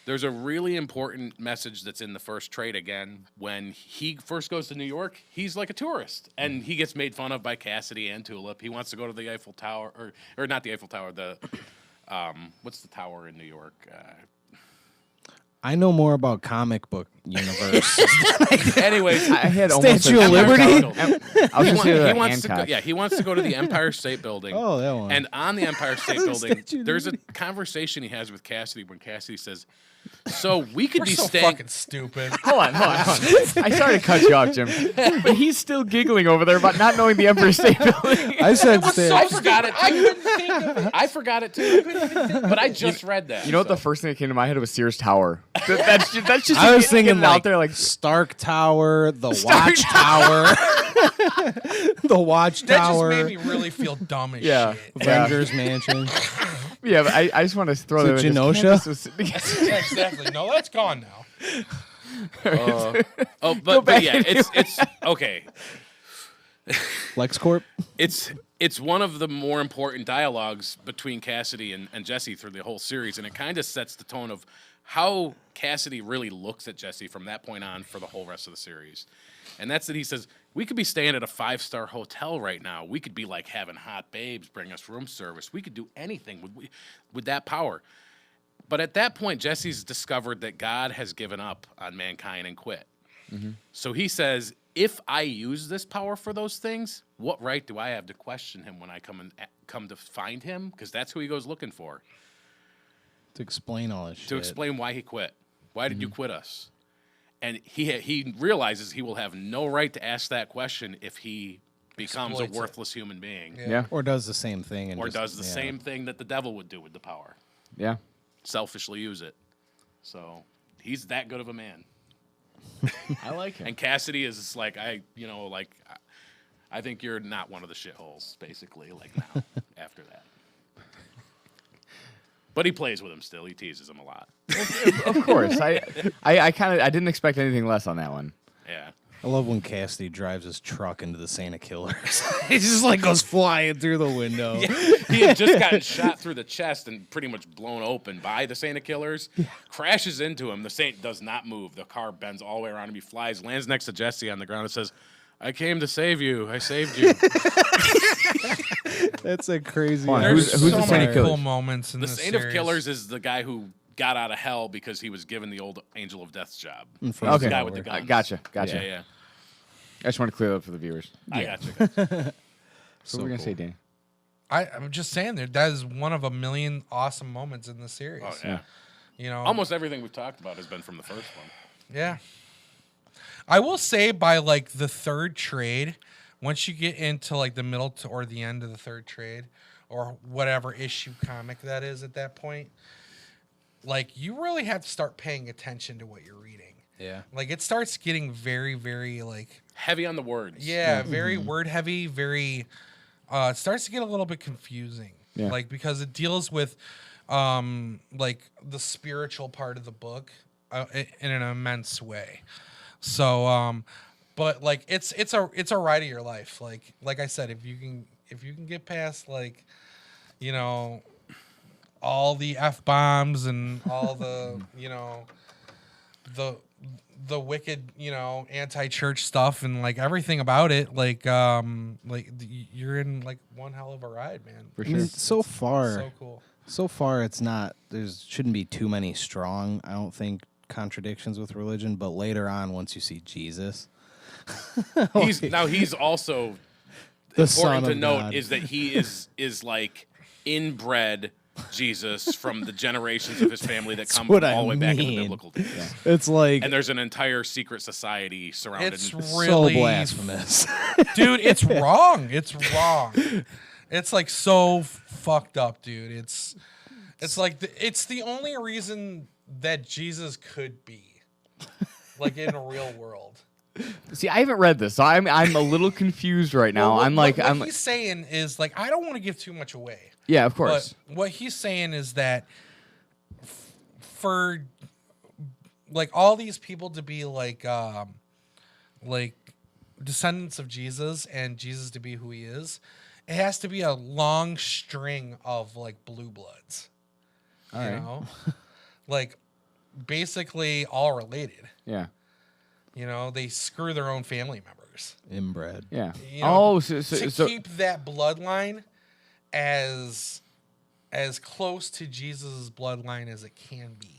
There's a really important message that's in the first trade again. When he first goes to New York, he's like a tourist, and he gets made fun of by Cassidy and Tulip. He wants to go to the Eiffel Tower, or not the Eiffel Tower, the, what's the tower in New York? I know more about comic book universe. Anyways, I had almost Statue of Liberty? I was going to say he the wants to go, Hancock. yeah, he wants to go to the Empire State Building. Oh, that one. And on the Empire State The Building, Statue of there's a conversation he has with Cassidy when Cassidy says, "So we could We're be so staying." fucking stupid. Hold on. I started to cut you off, Jim. But he's still giggling over there about not knowing the Empire State Building. I said I forgot it I too. couldn't think of it. I forgot it too. But I just read that. You know what the so. first thing that came to my head was Sears Tower. That's just I was getting thinking out like there like Stark Tower, the Stark Watchtower, the That Watchtower, just made me really feel dumb as Yeah. shit. Avengers Mansion. yeah. But I just want to throw Is that it in. Genosha? Yeah, exactly. No, that's gone now. Oh, back but yeah, into it's okay. LexCorp. It's one of the more important dialogues between Cassidy and Jesse through the whole series, and it kind of sets the tone of how Cassidy really looks at Jesse from that point on for the whole rest of the series. And that's that he says, we could be staying at a 5-star hotel right now. We could be like having hot babes bring us room service. We could do anything with that power. But at that point, Jesse's discovered that God has given up on mankind and quit. So he says, if I use this power for those things, what right do I have to question him when I come to find him? Because that's who he goes looking for. To explain all this shit. To explain why he quit. Why did you quit us? And he realizes he will have no right to ask that question if he becomes Exploits a it. worthless human being. Yeah. Or does the same thing. And Or just, does the same thing that the devil would do with the power. Yeah. Selfishly use it. So he's that good of a man. I like him. And Cassidy is just like, I think you're not one of the shitholes, basically, like now, after that. But he plays with him still. He teases him a lot. Of course. I didn't expect anything less on that one. Yeah. I love when Cassidy drives his truck into the Santa Killers. He just like goes flying through the window. He had just gotten shot through the chest and pretty much blown open by the Santa Killers. Crashes into him. The Saint does not move. The car bends all the way around him. He flies, lands next to Jesse on the ground and says, I came to save you. I saved you. That's a crazy. Hold on, There's who's so the Santa many Killers? cool moments in The this Saint of series. Killers is the guy who got out of hell because he was given the old Angel of Death's job. front Okay. The guy with the guns. Gotcha. Yeah, yeah. I just want to clear that up for the viewers. I got you. So So what were we going to cool. say, Danny? I'm just saying that is one of a million awesome moments in the series. Oh, yeah. You know, Almost everything we've talked about has been from the first one. yeah. I will say by like the third trade, once you get into like the middle to or the end of the third trade, or whatever issue comic that is at that point, like you really have to start paying attention to what you're reading. Yeah. Like it starts getting very, very like Heavy on the words. yeah, very word heavy, very it starts to get a little bit confusing. Yeah. Like because it deals with like the spiritual part of the book in an immense way. So but like it's a ride of your life. Like I said, if you can get past like, you know, all the F-bombs and all the, you know, the wicked, you know, anti-church stuff and like everything about it, like you're in like one hell of a ride, man. For I sure. mean, so far, So cool. so far, it's not. Shouldn't be too many strong. I don't think contradictions with religion. But later on, once you see Jesus, He's also the important Son to of note God. is that he is like inbred Jesus from the generations of his family that come what all the I way back in the mean. biblical days. It's like And there's an entire secret society surrounded. It's in really so blasphemous. dude. It's wrong. It's wrong. It's like so fucked up, dude. It's like it's the only reason that Jesus could be like in a real world. See, I haven't read this, so I'm a little confused right now. Well, what I'm he's saying is like I don't want to give too much away. yeah, of course. But what he's saying is that for like all these people to be like descendants of Jesus and Jesus to be who he is, it has to be a long string of like blue bloods. All you right. know? Like basically all related. Yeah. You know, they screw their own family members. Inbred. Yeah. You know, Oh, to so keep that bloodline as close to Jesus' bloodline as it can be.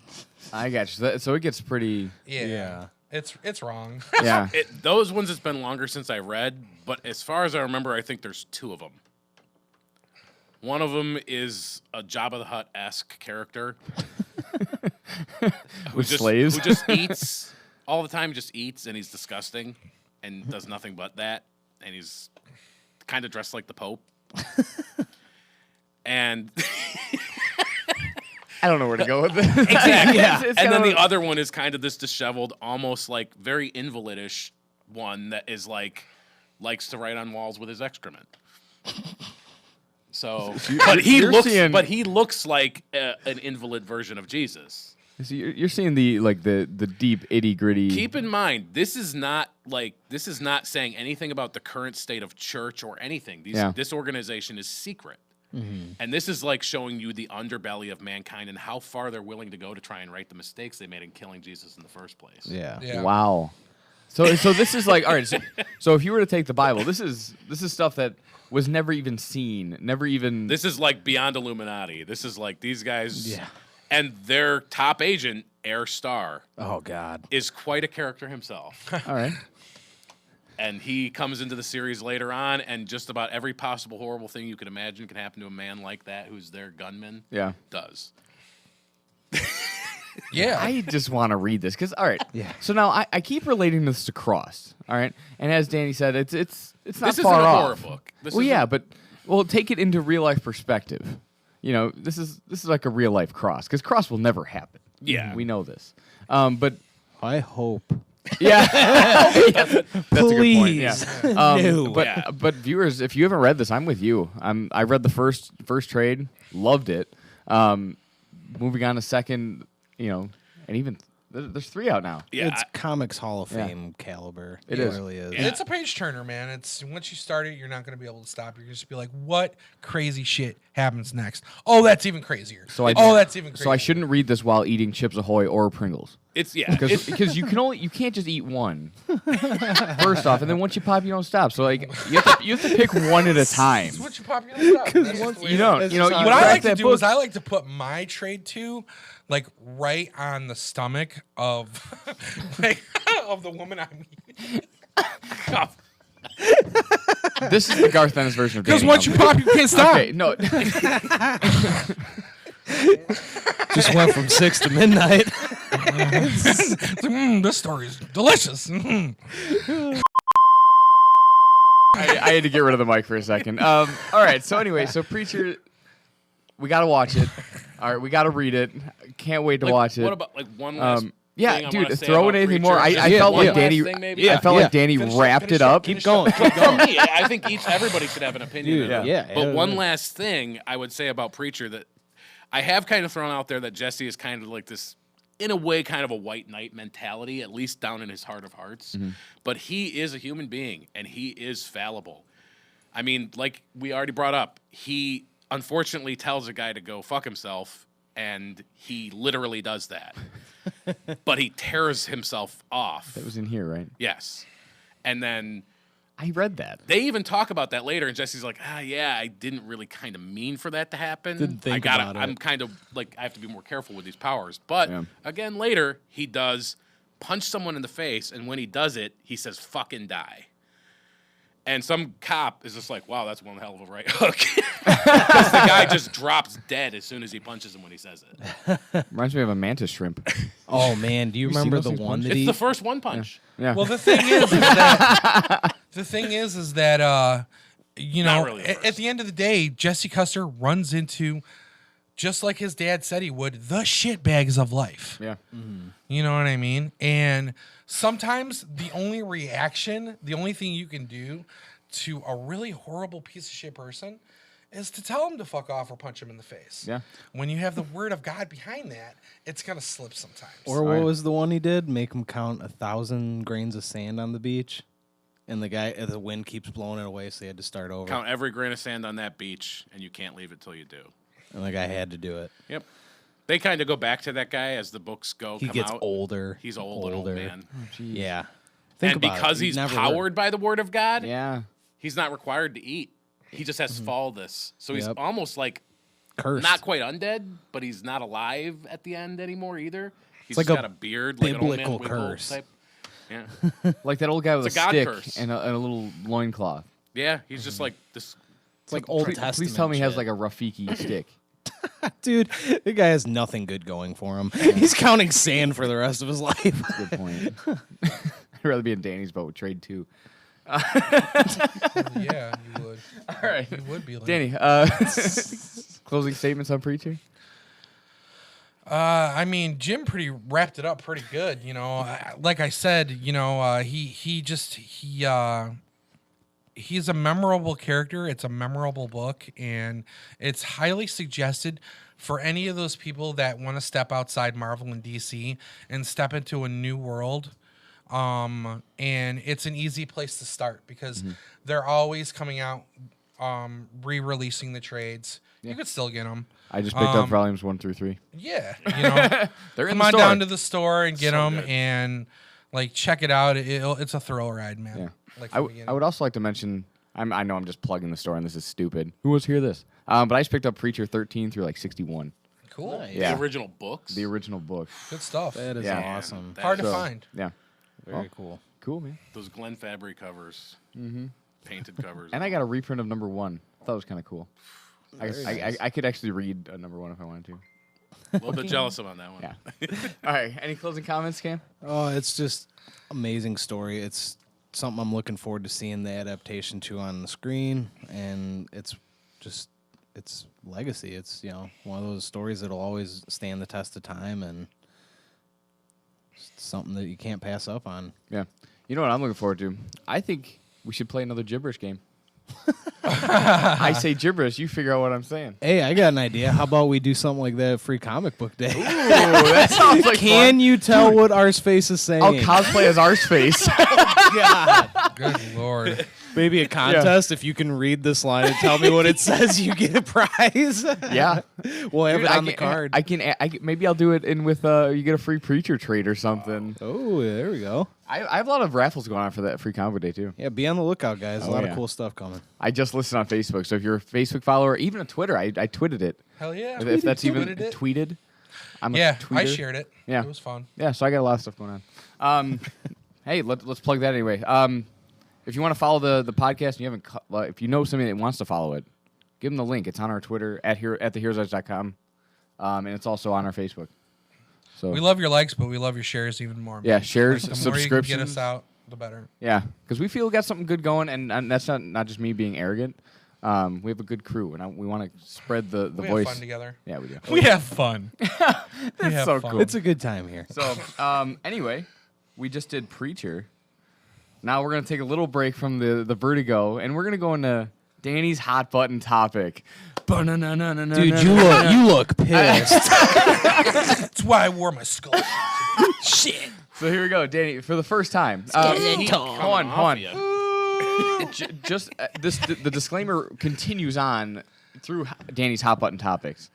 I got you. So it gets pretty. Yeah. It's wrong. Yeah. Those ones, it's been longer since I read, but as far as I remember, I think there's 2 of them. One of them is a Jabba the Hutt-esque character With slaves. who just eats all the time. Just eats, and he's disgusting, and does nothing but that. And he's kind of dressed like the Pope. And I don't know where to go with this. exactly, It's and kind then of the other one is kind of this disheveled, almost like very invalidish one that is like likes to write on walls with his excrement. So, but he looks like an invalid version of Jesus. So you're seeing the deep itty gritty. Keep in mind, this is not saying anything about the current state of church or anything. This organization is secret. Mm-hmm. And this is like showing you the underbelly of mankind and how far they're willing to go to try and right the mistakes they made in killing Jesus in the first place. Yeah. Yeah. Wow. So this is like all right. So if you were to take the Bible, this is stuff that was never even seen, never even. This is like beyond Illuminati. This is like these guys. Yeah. And their top agent, Air Star, Oh God. is quite a character himself. All right. And he comes into the series later on, and just about every possible horrible thing you could imagine can happen to a man like that who's their gunman Yeah. does. Yeah. I just want to read this because all right. Yeah. So now I keep relating this to Cross. All right. And as Danny said, it's not This far isn't a off. horror book. This Well, isn't- yeah, but take it into real life perspective. You know, this is like a real life Cross because Cross will never happen. Yeah. We know this. But I hope. yeah, that's a good point. Please. Yeah. No. But Yeah. but viewers, if you haven't read this, I'm with you. I read the first trade, loved it. Moving on to second, and even there's 3 out now. Yeah, It's Comics Hall of Fame caliber. It It is. really is. Yeah. It's a page turner, man. It's once you start it, you're not going to be able to stop. You're just be like, "What crazy shit happens next?" Oh, that's even crazier. So I- that's even crazier. So I shouldn't read this while eating Chips Ahoy or Pringles. it's Because you can't just eat one. First off, and then once you pop, you don't stop. So like you have to pick one at a time. That's what you popular stuff. That's just the way You it don't. is. You know. What You What I crack like to that do book. is I like to put my trade to like right on the stomach of like of the woman I'm eating. This is the Garth Ennis version of Because Danny once you Elfman. pop, you can't stop. Okay, no. Just went from 6 to midnight. This story is delicious. I had to get rid of the mic for a second. All right. So anyway, so Preacher, we got to watch it. All right, we got to read it. Can't wait to watch it. What about like one last? Yeah, thing I dude, wanna say throw about in anything Preacher? more. I Just felt one like last Danny. thing, maybe? I felt like Danny wrapped it up. Keep going. Keep For going. me, I think everybody should have an opinion. Dude, on it. yeah. But one last thing I would say about Preacher that I have kind of thrown out there that Jesse is kind of like this, in a way, kind of a white knight mentality, at least down in his heart of hearts. But he is a human being, and he is fallible. I mean, like we already brought up, he unfortunately tells a guy to go fuck himself, and he literally does that. But he tears himself off. That was in here, right? Yes. And then I read that. they even talk about that later, and Jesse's like, yeah, I didn't really kind of mean for that to happen. Didn't think about it. I'm kind of like, I have to be more careful with these powers. But Yeah. again, later, he does punch someone in the face, and when he does it, he says, fucking die. And some cop is just like, wow, that's one hell of a right hook. Because the guy just drops dead as soon as he punches him when he says it. Reminds me of a mantis shrimp. Oh man, do you You seen remember those the things one punch? that It's he? the first one punch. Yeah. Well, the thing is that you know, Not really the at first. the end of the day, Jesse Custer runs into, just like his dad said he would, the shitbags of life. yeah. You know what I mean? And sometimes the only reaction, the only thing you can do to a really horrible piece of shit person is to tell him to fuck off or punch him in the face. Yeah. When you have the word of God behind that, it's going to slip sometimes. Or what was the one he did? Make him count 1,000 grains of sand on the beach, and the wind keeps blowing it away, so they had to start over. Count every grain of sand on that beach, and you can't leave it till you do. And the guy had to do it. Yep. They kind of go back to that guy as the books go. He come gets out. older. He's old, an old man. Yeah. And about it. because You've he's never powered by the word of God, Yeah. he's not required to eat. He just has to follow this. So he's Yep. almost like Cursed. not quite undead, but he's not alive at the end anymore either. He's like just a got a beard, like an old man biblical with curse. type. Yeah, Like that old guy with It's a a God stick curse. and a little loincloth. yeah. He's just like this. It's like Old Please Testament. tell me he has shit. like a Rafiki stick. Dude, the guy has nothing good going for him. He's counting sand for the rest of his life. Good point. I'd rather be in Danny's boat with trade too. Yeah, you would. All right. You would be like Danny, closing statements on Preacher? I mean, Jim pretty wrapped it up pretty good. You know, like I said, you know, he's a memorable character. It's a memorable book, and it's highly suggested for any of those people that want to step outside Marvel and DC and step into a new world. And it's an easy place to start because they're always coming out, re-releasing the trades. You could still get them. I just picked up volumes 1 through 3. Yeah, you know, They're in come the on store. down to the store and get So them good. and like check it out. It's a thrill ride, man. Yeah. Like I from the beginning. would also like to mention, I know I'm just plugging the store and this is stupid. Who wants to hear this? But I just picked up Preacher 13 through like 61. Cool, Nice. Yeah. The original books. The original book. good stuff. That is Yeah. awesome. Hard to So, find. Yeah. Very cool. Cool, man. Those Glenn Fabry covers. Painted covers. And I got a reprint of number 1. I thought it was kind of cool. I could actually read a number 1 if I wanted to. a little bit jealous about that one. Yeah. All right. Any closing comments, Cam? Oh, it's just amazing story. It's something I'm looking forward to seeing the adaptation to on the screen, and it's legacy. It's one of those stories that'll always stand the test of time, and it's something that you can't pass up on. Yeah. You know what I'm looking forward to? I think we should play another gibberish game. I say gibberish, you figure out what I'm saying. Hey, I got an idea. How about we do something like that at Free Comic Book Day? Ooh, that sounds like Can fun. you tell what Arseface is saying? I'll cosplay as Arseface. God. Good lord. Maybe a contest. If you can read this line and tell me what it says, you get a prize. Yeah. We'll have Dude, it on the card. I can maybe I'll do it in with you get a free Preacher trade or something. Oh, there we go. I have a lot of raffles going on for that Free Comic Day too. Yeah, be on the lookout, guys. A Oh, lot yeah. of cool stuff coming. I just listed on Facebook, so if you're a Facebook follower, or even a Twitter, I tweeted it. Hell yeah. If that's even Tweeted it. tweeted. I'm Yeah, a tweeter. I shared it. Yeah. It was fun. Yeah, so I got a lot of stuff going on. Hey, let's plug that anyway. If you want to follow the podcast and you haven't, if you know somebody that wants to follow it, give them the link. It's on our Twitter at theheroesedge.com, and it's also on our Facebook. So We love your likes, but we love your shares even more. Yeah, man. shares, The more you can get subscriptions. us out, the better. yeah, because we feel we got something good going, and that's not just me being arrogant. We have a good crew, and we want to spread the We voice. have fun together. Yeah, we do. We have fun. That's so cool. It's a good time here. So, anyway, we just did Preacher. Now we're going to take a little break from the Vertigo, and we're going to go into Danny's hot button topic. Dude, you look pissed. That's why I wore my skull. Shit. So here we go, Danny, for the first time. Coming Hold on. off ya. Just the disclaimer continues on through Danny's hot button topics.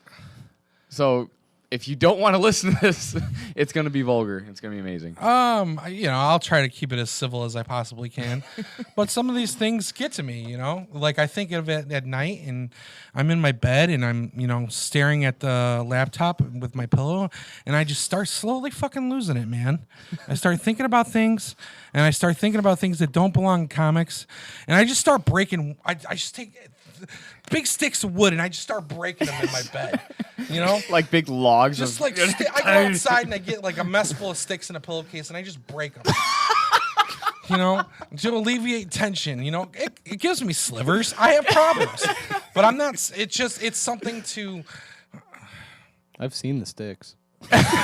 So if you don't want to listen to this, it's going to be vulgar. It's going to be amazing. I'll try to keep it as civil as I possibly can. But some of these things get to me, Like I think of it at night and I'm in my bed and I'm, staring at the laptop with my pillow and I just start slowly fucking losing it, man. I start thinking about things and I start thinking about things that don't belong in comics and I just start breaking. I just take big sticks of wood and I just start breaking them in my bed. Like big logs. Just like I go outside and I get like a mess full of sticks in a pillowcase and I just break them. To alleviate tension. It gives me slivers. I have problems, but I'm not. It's something to. I've seen the sticks.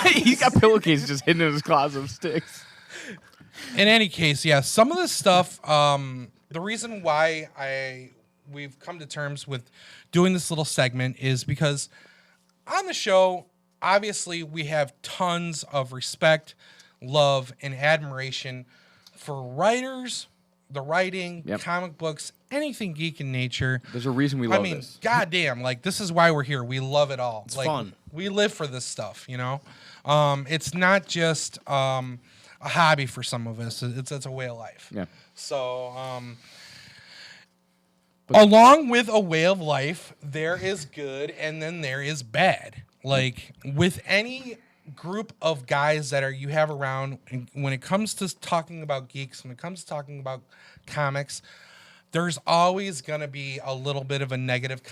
He's got pillowcases just hidden in his closet of sticks. In any case, yeah, some of this stuff. The reason why we've come to terms with doing this little segment is because on the show, obviously, we have tons of respect, love, and admiration for writers, the writing, comic books, anything geek in nature. There's a reason we love this. Goddamn, this is why we're here. We love it all. It's fun. We live for this stuff, It's not just a hobby for some of us. It's a way of life. Yeah. So, along with a way of life, there is good and then there is bad. Like with any group of guys that you have around, and when it comes to talking about geeks, when it comes to talking about comics, there's always going to be a little bit of a negative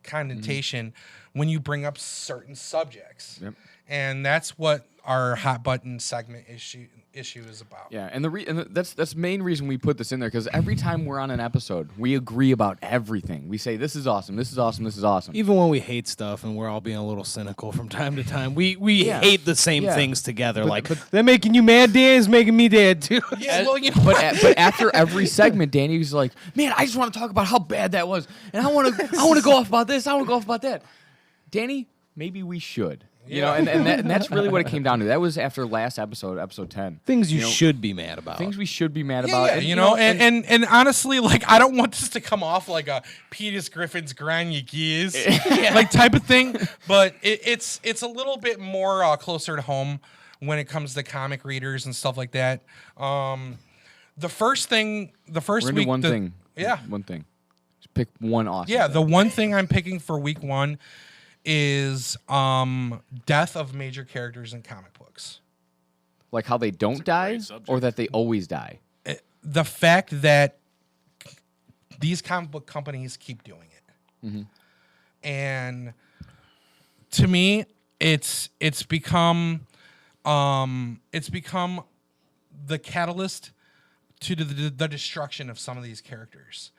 connotation when you bring up certain subjects. Yep. And that's what our hot button segment issue is about. Yeah, and that's the main reason we put this in there, because every time we're on an episode, we agree about everything. We say, this is awesome, this is awesome, this is awesome. Even when we hate stuff and we're all being a little cynical from time to time, we hate the same things together. But they're making you mad, Dan, is making me dead, too. Yeah, but after every segment, Danny's like, man, I just want to talk about how bad that was, and I want to go off about this, I want to go off about that. Danny, maybe we should. And that's really what it came down to. That was after last episode 10. Things you should be mad about. Things we should be mad about. Yeah, and honestly, I don't want this to come off like a Peter Griffin's grind your gears type of thing, but it's a little bit more closer to home when it comes to comic readers and stuff like that. The first week, one thing. Yeah, one thing. Just pick one awesome. Yeah, the one thing I'm picking for week 1 is death of major characters in comic books. Like how they don't die, or that they always die? The fact that these comic book companies keep doing it. Mm-hmm. And to me, it's become the catalyst to the destruction of some of these characters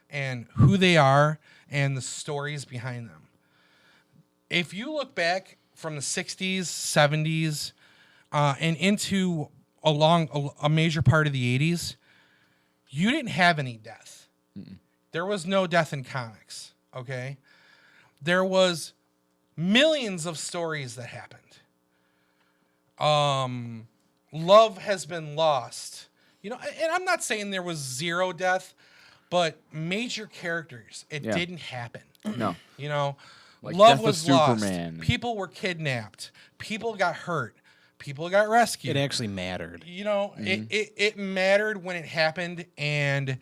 and who they are and the stories behind them. If you look back from the 60s, 70s, and into a major part of the 80s, you didn't have any death. Mm-mm. There was no death in comics, okay? There was millions of stories that happened. Love has been lost. And I'm not saying there was zero death, but major characters, it didn't happen. No. Like love was lost. Superman. People were kidnapped. People got hurt. People got rescued. It actually mattered. It mattered when it happened, and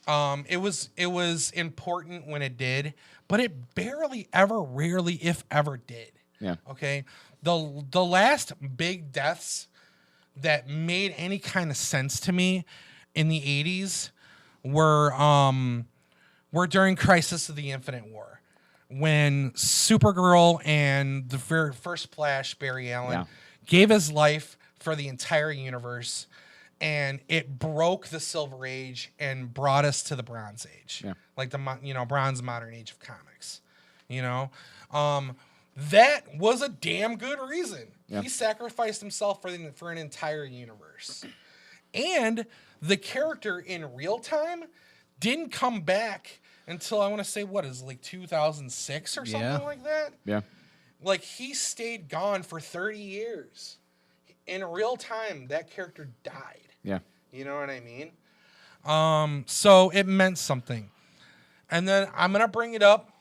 it was important when it did, but it rarely, if ever, did. Yeah. Okay. The last big deaths that made any kind of sense to me in the 80s were during Crisis of the Infinite War. When Supergirl and the first Flash, Barry Allen, gave his life for the entire universe, and it broke the Silver Age and brought us to the Bronze Age, like the Bronze Modern Age of comics. That was a damn good reason. Yeah. He sacrificed himself for an entire universe, and the character in real time didn't come back until I want to say, 2006 or something like that? Yeah. Like, he stayed gone for 30 years. In real time, that character died. Yeah. You know what I mean? So it meant something. And then I'm going to bring it up.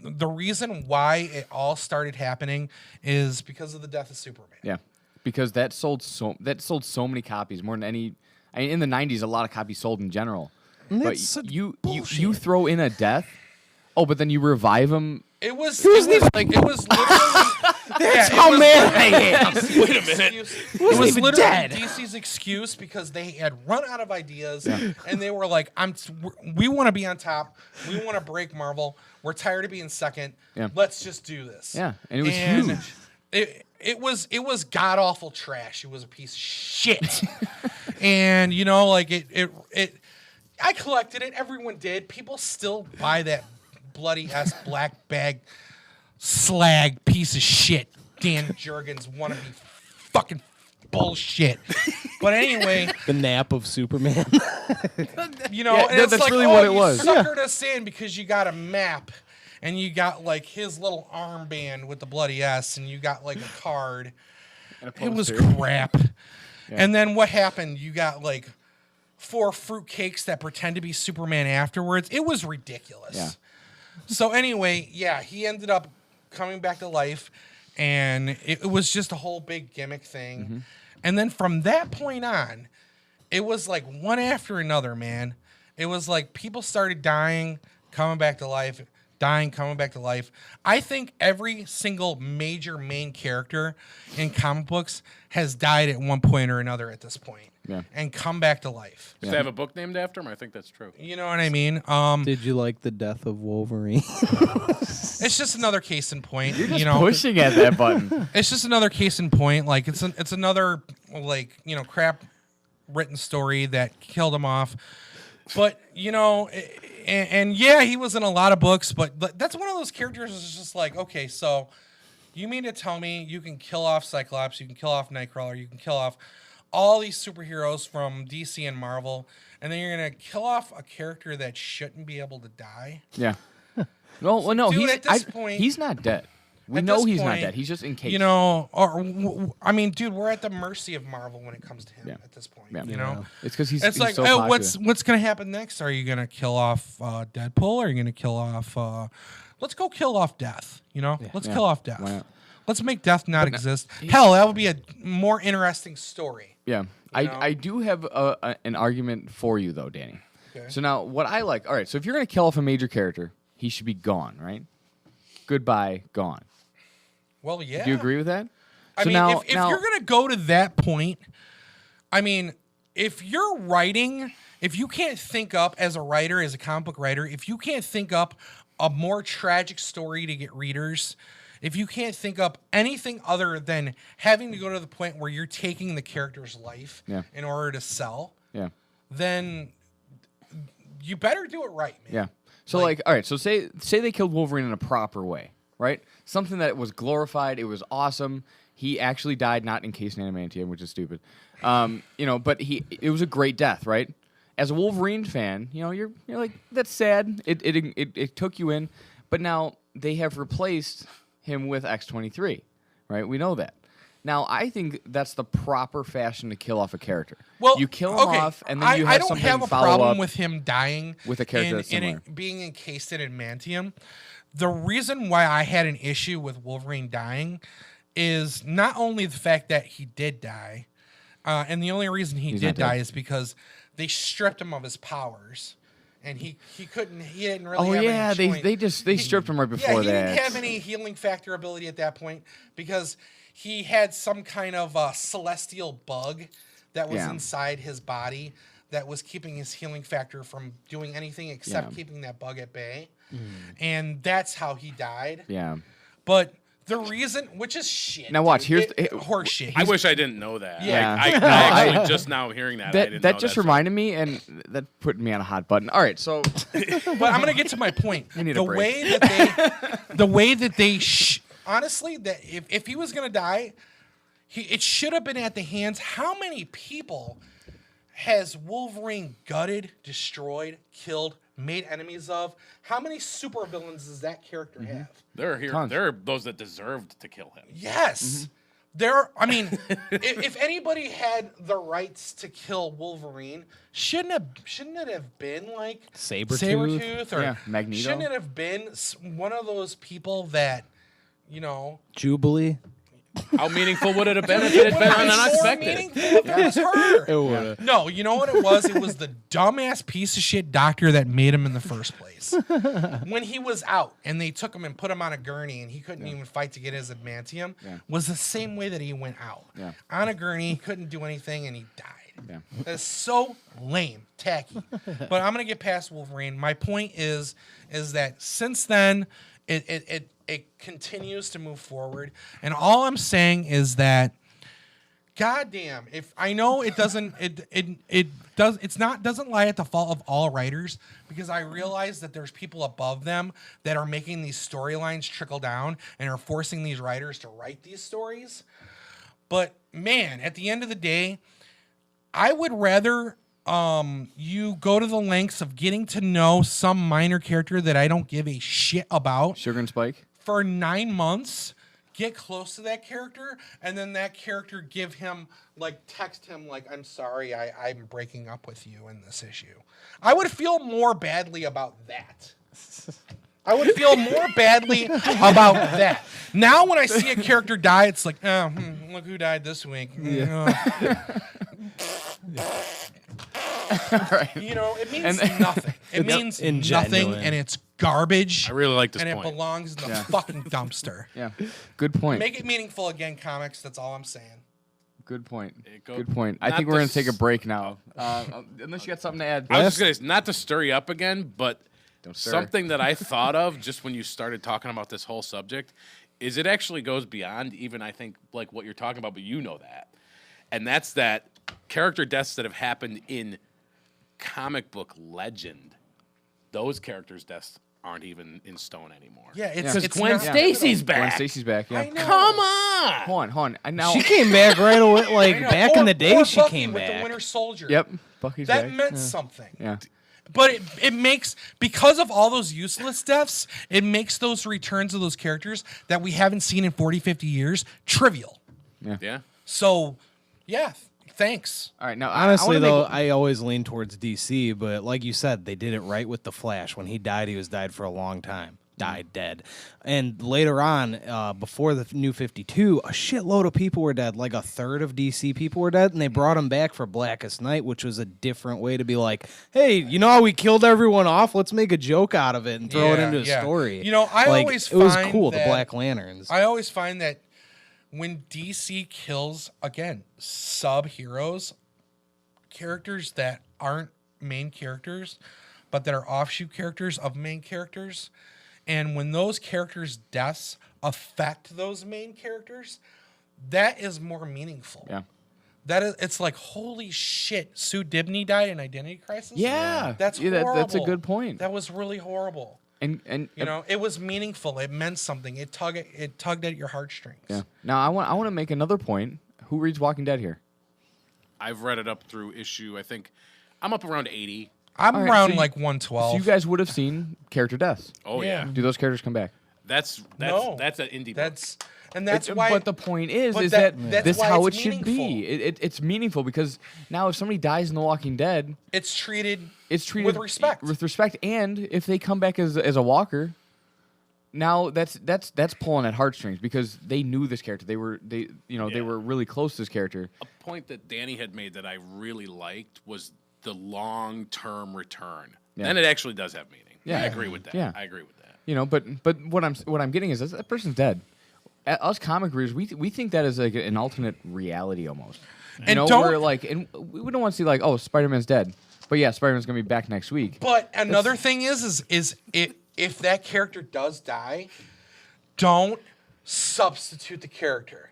the reason why it all started happening is because of the death of Superman. Yeah, because that sold so many copies, more than any. I mean, in the '90s, a lot of copies sold in general. And But that's such you bullshit. throw in a death. Oh, but then you revive him. It was literally. That's how mad I am. Wait a minute. It was even literally dead. DC's excuse because they had run out of ideas and they were like, we want to be on top. We want to break Marvel. We're tired of being second. Yeah. Let's just do this. Yeah, and it was huge. It was god awful trash. It was a piece of shit. And you know, like it I collected it. Everyone did. People still buy that bloody ass black bag slag piece of shit. Dan Jurgens wannabe fucking bullshit. But anyway, the nap of Superman. you know, Yeah, and it's that's like, really oh, what it you was. suckered us in because you got a map and you got like his little armband with the bloody S and you got like a card. It was crap. And then what happened? You got like 4 fruitcakes that pretend to be Superman afterwards. It was ridiculous. Yeah. So anyway, yeah, he ended up coming back to life, and it was just a whole big gimmick thing. Mm-hmm. And then from that point on, it was like one after another, man. It was like people started dying, coming back to life, dying, coming back to life. I think every single major main character in comic books has died at one point or another at this point. Yeah. And come back to life. Does they have a book named after him? I think that's true. You know what I mean? Did you like the death of Wolverine? It's just another case in point. You're just you know, pushing at that button. it's just another case in point. Like it's another like crap written story that killed him off. But you know, and yeah, he was in a lot of books. But that's one of those characters that's just like, okay, so you mean to tell me you can kill off Cyclops, you can kill off Nightcrawler, you can kill off all these superheroes from DC and Marvel, and then you're gonna kill off a character that shouldn't be able to die? Yeah. Well, no, Dude, at this point- he's not dead. We At know this he's not point, dead. He's just encased. You know, I mean, dude, we're at the mercy of Marvel when it comes to him at this point. Yeah. You know, It's because he's. it's like, so oh, popular. what's gonna happen next? Are you gonna kill off Deadpool? Are you gonna kill off? Let's go kill off Death. You know, let's kill off Death. Why not? Let's make Death not exist. Hell, that would be a more interesting story. Yeah, know? I do have an argument for you though, Danny. Okay. So now, what I like, all right. So if you're gonna kill off a major character, he should be gone, right? Goodbye, gone. Well, yeah. Do you agree with that? I So mean, now, if you're gonna go to that point, I mean, if you're writing, if you can't think up as a writer, as a comic book writer, if you can't think up a more tragic story to get readers, if you can't think up anything other than having to go to the point where you're taking the character's life in order to sell, yeah, then you better do it right, man. yeah. So like, all right. So say they killed Wolverine in a proper way, right? Something that was glorified. It was awesome. He actually died, not encased in adamantium, which is stupid. You know, but it was a great death, right? As a Wolverine fan, you know, you're like, that's sad. It took you in, but now they have replaced him with X-23, right? We know that. Now, I think that's the proper fashion to kill off a character. Well, you kill him off, and then you have I don't something have a follow problem up with him dying with a character that's similar. being encased in adamantium. The reason why I had an issue with Wolverine dying is not only the fact that he did die, and the only reason he He's did not dead. die is because they stripped him of his powers, and he didn't really. Oh have yeah, any they stripped him right before he that. didn't have any healing factor ability at that point because he had some kind of celestial bug that was inside his body that was keeping his healing factor from doing anything except keeping that bug at bay. And that's how he died. Yeah. But the reason, which is shit. Now watch, dude. here's horse shit. I wish I didn't know that. Yeah. Like, I actually just now hearing that. I didn't That know just that. reminded me, and that put me on a hot button. All right, so But I'm gonna get to my point. need a The break. way that they honestly, that if he was gonna die, it should have been at the hands. How many people has Wolverine gutted, destroyed, killed, made enemies of? How many supervillains does that character have? There are Tons. there are those that deserved to kill him. Yes. I mean, if anybody had the rights to kill Wolverine, shouldn't it have been like Sabretooth or Magneto? Shouldn't it have been one of those people that, Jubilee. How meaningful would it have been if it had been unexpected? More meaningful if it was her. It would. No, you know what it was? It was the dumbass piece of shit doctor that made him in the first place. When he was out and they took him and put him on a gurney and he couldn't even fight to get his adamantium, was the same way that he went out. Yeah. On a gurney, he couldn't do anything and he died. Yeah. That's so lame, tacky. But I'm gonna get past Wolverine. My point is that since then, it continues to move forward, and all I'm saying is that, goddamn, if I know it doesn't, doesn't lie at the fault of all writers, because I realize that there's people above them that are making these storylines trickle down and are forcing these writers to write these stories. But man, at the end of the day, I would rather you go to the lengths of getting to know some minor character that I don't give a shit about. Sugar and Spike. For 9 months, get close to that character, and then that character text him like, I'm sorry, I'm breaking up with you in this issue. I would feel more badly about that. I would feel more badly about that. Now when I see a character die, it's like, look who died this week. Right. It means nothing. It means nothing, and it's garbage. I really like this and point. it belongs in the fucking dumpster. Yeah. Good point. Make it meaningful again, comics. That's all I'm saying. Good point. Good point. I think we're going to take a break now. Unless you got something to add. I was just going to, not to stir you up again, but stir. something that I thought of just when you started talking about this whole subject is it actually goes beyond even, I think, like what you're talking about, but you know that. And that's that character deaths that have happened in comic book legend, those characters' deaths aren't even in stone anymore. Yeah, because Gwen Stacy's back. Gwen Stacy's back, yeah. I know. Come on! Hold on. And now She came back right away. Like back in the day, she Bucky came with back. the Winter Soldier. Yep. Bucky's That back. meant something. Yeah. But it makes, because of all those useless deaths, it makes those returns of those characters that we haven't seen in 40, 50 years trivial. Yeah. So, yeah, thanks. All right. Now, Honestly, I always lean towards DC, but like you said, they did it right with the Flash. When he died, he was died for a long time. Died dead. And later on, before the New 52, a shitload of people were dead. Like a third of DC people were dead, and they brought him back for Blackest Night, which was a different way to be like, hey, you know how we killed everyone off? Let's make a joke out of it and throw it into a story. I always find it was cool, the Black Lanterns. I always find that when DC kills, again, sub-heroes, characters that aren't main characters, but that are offshoot characters of main characters, and when those characters' deaths affect those main characters, that is more meaningful. Yeah. It's like, holy shit, Sue Dibney died in Identity Crisis? Yeah. That's Yeah, horrible. that's a good point. That was really horrible. And It was meaningful. It meant something. It tugged at your heartstrings. yeah. Now I want to make another point. Who reads Walking Dead here? I've read it up through issue, I think, I'm up around 80. I'm All right, around so you- like 112. So you guys would have seen character deaths. Oh, Yeah. yeah. Do those characters come back? That's No. an indie book. That's why. But the point is but that that's this is why how it it's should be. meaningful. It's meaningful because now if somebody dies in The Walking Dead, it's treated with respect. With respect, and if they come back as a walker, now that's pulling at heartstrings because they knew this character. They were really close to this character. A point that Danny had made that I really liked was the long-term return. Yeah. Then it actually does have meaning. Yeah. I agree with that. Yeah. I agree with that. But what I'm getting is that person's dead. Us comic readers, we think that is like an alternate reality almost. And we're like, and we don't want to see like, oh, Spider-Man's dead, but yeah, Spider-Man's gonna be back next week. But another thing is if that character does die, don't substitute the character.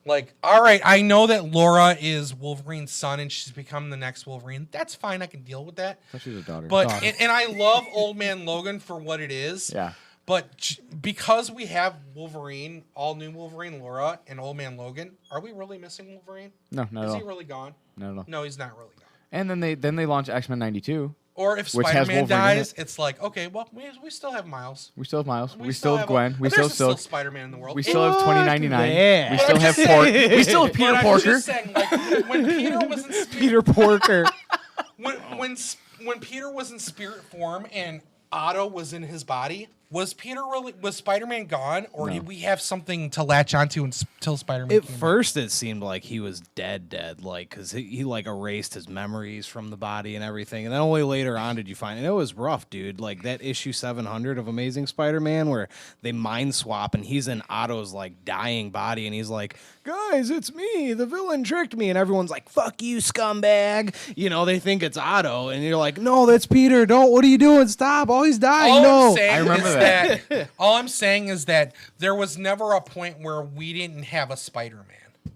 Like, all right, I know that Laura is Wolverine's son and she's become the next Wolverine. That's fine. I can deal with that. But she's a daughter. But and I love Old Man Logan for what it is. Yeah. But because we have Wolverine, all new Wolverine, Laura, and Old Man Logan, are we really missing Wolverine? No, not at Is all. he really gone? Not at all. No, he's not really gone. And then they launch X-Men '92. Or if Which has Spider-Man Wolverine in dies, it's like, okay, well, we still have Miles. We still have Miles. We still have Gwen. We there's still still Spider-Man in the world. We still have 2099. Yeah. We still have Pork. We still have Peter But I'm Porker. just saying, like, when Peter was in Peter Porker. when Peter was in spirit form and Otto was in his body, was Spider-Man gone, or did we have something to latch onto until Spider-Man At came out? first, it seemed like he was dead, like, because he like erased his memories from the body and everything. And then only later on did you find, and it was rough, dude. Like that issue 700 of Amazing Spider-Man where they mind swap and he's in Otto's like dying body, and he's like, "Guys, it's me. The villain tricked me," and everyone's like, "Fuck you, scumbag!" You know, they think it's Otto, and you're like, "No, that's Peter. Don't. What are you doing? Stop! Oh, he's dying. I remember that. All I'm saying is that there was never a point where we didn't have a Spider-Man.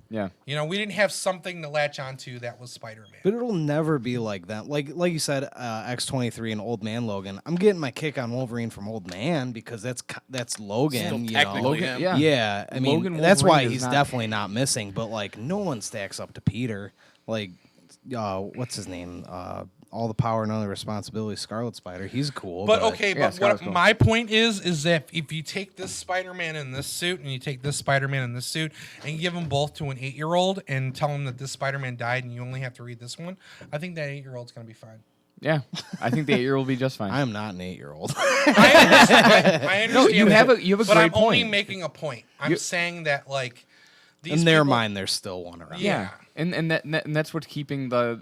Yeah. You know, we didn't have something to latch onto that was Spider-Man. But it'll never be like that. Like you said, X-23 and Old Man Logan. I'm getting my kick on Wolverine from Old Man because that's Logan. Still you technically know? Logan, him. yeah. I mean, Logan that's why Wolverine is he's not- definitely not missing. But like, no one stacks up to Peter. Like, what's his name? All the power, none of the responsibility. Scarlet Spider. He's cool. But okay, yeah, but Scarlet's what cool. my point is that if you take this Spider-Man in this suit and you take this Spider-Man in this suit and you give them both to an 8-year-old and tell them that this Spider-Man died and you only have to read this one, I think that 8-year-old's gonna be fine. Yeah. I think the 8-year-old will be just fine. I am not an 8-year-old. I understand. No, you have a but great I'm only point. making a point. I'm saying that like these In their people- mind, there's still one around. Yeah. And that's what's keeping the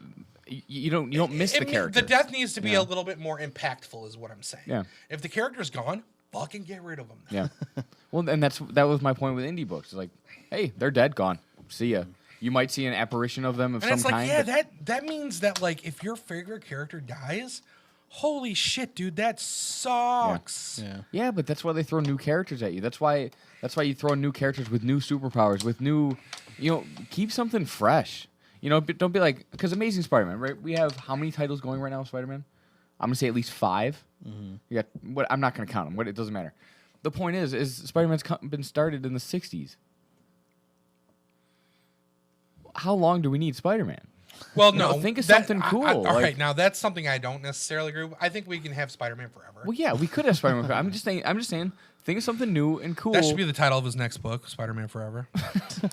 you don't miss the character. The death needs to be a little bit more impactful, is what I'm saying. Yeah. If the character's gone, fucking get rid of them. Yeah. Well, and that was my point with indie books. It's like, hey, they're dead, gone. See ya. You might see an apparition of them of And some it's like, kind. yeah, but- that means that like if your favorite character dies, holy shit, dude, that sucks. Yeah. Yeah, but that's why they throw new characters at you. That's why you throw new characters with new superpowers, with new, keep something fresh. Don't be like, because Amazing Spider-Man, right? We have how many titles going right now with Spider-Man? I'm gonna say at least 5. Mm-hmm. You got what? I'm not gonna count them. It doesn't matter. The point is Spider-Man's been started in the '60s. How long do we need Spider-Man? Well, No, no, think of something cool, All right, like- now that's something I don't necessarily agree with. I think we can have Spider-Man forever. Well, yeah, we could have Spider-Man. I'm just saying. Think of something new and cool. That should be the title of his next book, Spider-Man Forever. All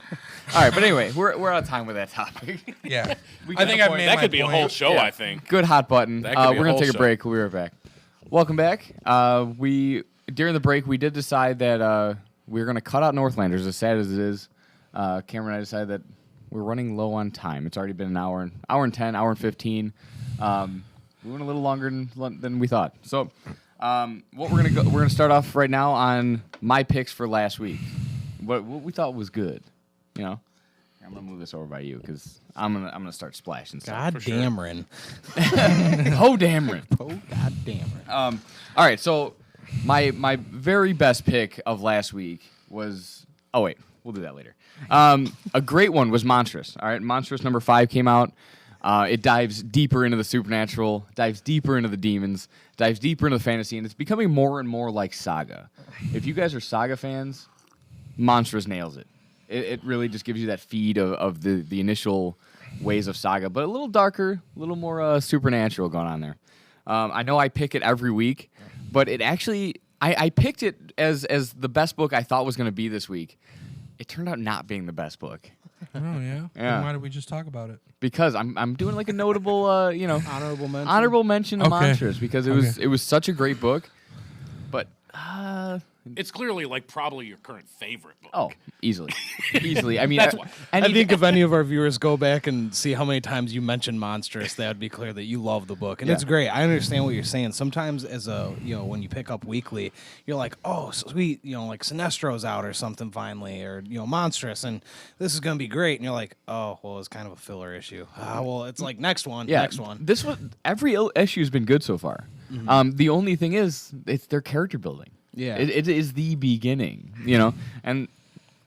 right, but anyway, we're out of time with that topic. Yeah, We I got think a I've point. made That my could be a point. whole show, Yeah. I think. Good hot button. That could be a We're gonna whole take a show. break. We'll be right back. Welcome back. During the break we did decide that we were gonna cut out Northlanders. As sad as it is, Cameron and I decided that we're running low on time. It's already been an hour and 10, hour and 15. We went a little longer than we thought. So, what we're gonna start off right now on my picks for last week. What we thought was good, I'm gonna move this over by you because I'm gonna start splashing stuff. God damn, Rin. Oh, Dameron. Oh, god damn, Rin. All right, so my very best pick of last week was. Oh wait, we'll do that later. A great one was Monstrous. All right, Monstrous number 5 came out. It dives deeper into the supernatural, dives deeper into the demons, dives deeper into the fantasy, and it's becoming more and more like Saga. If you guys are Saga fans, Monstrous nails it. It really just gives you that feed of the initial ways of Saga, but a little darker, a little more supernatural going on there. I know I pick it every week, but it actually I picked it as the best book I thought was going to be this week. It turned out not being the best book Oh yeah. Yeah. Then why did we just talk about it? because I'm doing like a notable Honorable mention. honorable mention to Okay. Monstrous because it was such a great book, but It's clearly like probably your current favorite book. oh easily. I mean, That's why. I think if any of our viewers go back and see how many times you mentioned Monstrous, that would be clear that you love the book. And Yeah. it's great. I understand what you're saying. Sometimes as when you pick up weekly, you're like, oh, sweet, like Sinestro's out or something finally, or, Monstrous, and this is going to be great. And you're like, oh, well, it's kind of a filler issue. Well, it's like next one. This was every issue's been good so far. The only thing is it's their character building. Yeah. It is the beginning, and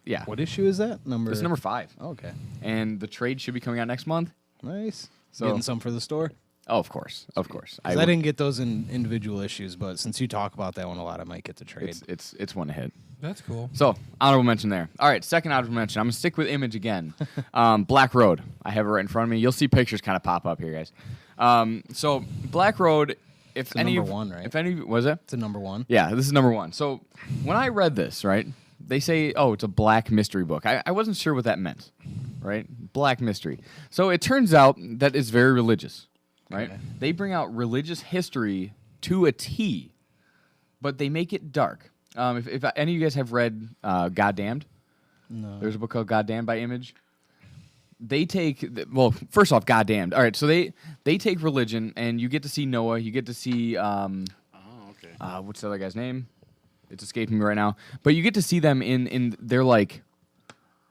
yeah. What issue is that? It's number 5, Okay. and the trade should be coming out next month. Nice. So- Getting some for the store? Oh, of course. 'Cause I didn't get those in individual issues, but since you talk about that one a lot, I might get to trade. It's one to hit. That's cool. So honorable mention there. All right, second honorable mention. I'm gonna stick with Image again. Black Road. I have it right in front of me. You'll see pictures kind of pop up here, guys. So Black Road, if a any, number one, right? If any, was it? It's a number one. Yeah, this is number one. So when I read this, right, they say, oh, it's a black mystery book. I wasn't sure what that meant, right? Black mystery. So it turns out that it's very religious, right? Okay. They bring out religious history to a T, but they make it dark. If any of you guys have read Goddamned, No. there's a book called Goddamned by Image. They take, well, first off, Goddamned. All right, so they take religion, and you get to see Noah. You get to see, Oh, okay. what's the other guy's name? It's escaping me right now. But you get to see them in their, like,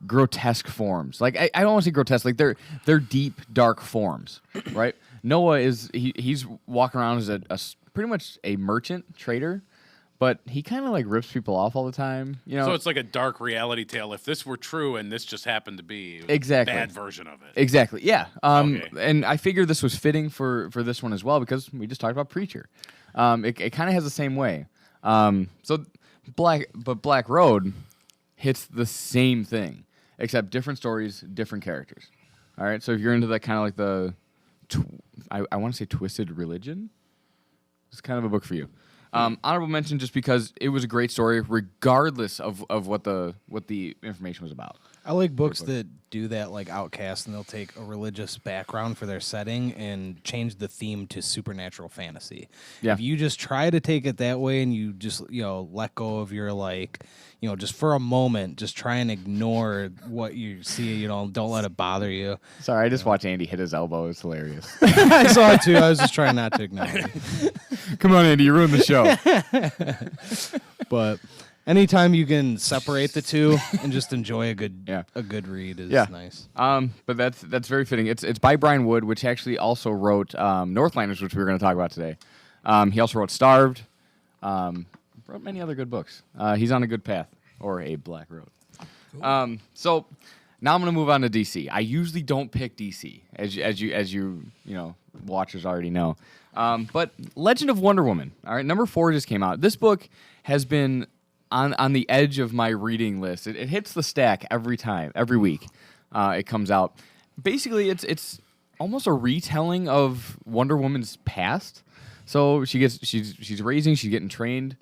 grotesque forms. Like, I don't want to say grotesque. Like, they're deep, dark forms, right? Noah is, he's walking around as pretty much a merchant, trader. But he kind of like rips people off all the time, you know. So it's like a dark reality tale. If this were true and this just happened to be Exactly. a bad version of it. Exactly, yeah. Okay. And I figured this was fitting for this one as well because we just talked about Preacher. It kind of has the same way. So Black Road hits the same thing, except different stories, different characters. All right, so if you're into that kind of like the, I want to say twisted religion, it's kind of a book for you. Honorable mention just because it was a great story, regardless of what the information was about. I like books that do that, like Outcast, and they'll take a religious background for their setting and change the theme to supernatural fantasy. Yeah. If you just try to take it that way and you just, let go of your, like, just for a moment, just try and ignore what you see, don't let it bother you. Sorry, I just watched Andy hit his elbow. It's hilarious. I saw it too. I was just trying not to ignore it. Come on, Andy, you ruined the show. But anytime you can separate the two and just enjoy a good Yeah. read is Yeah. nice. But that's very fitting. It's by Brian Wood, which actually also wrote Northlanders, which we were going to talk about today. He also wrote Starved. Wrote many other good books. He's on a good path, or a black road. Cool. So now I'm going to move on to DC. I usually don't pick DC, as you watchers already know. But Legend of Wonder Woman. All right, number 4 just came out. This book has been on the edge of my reading list. It hits the stack every week. It comes out. Basically, it's almost a retelling of Wonder Woman's past. So she's getting trained.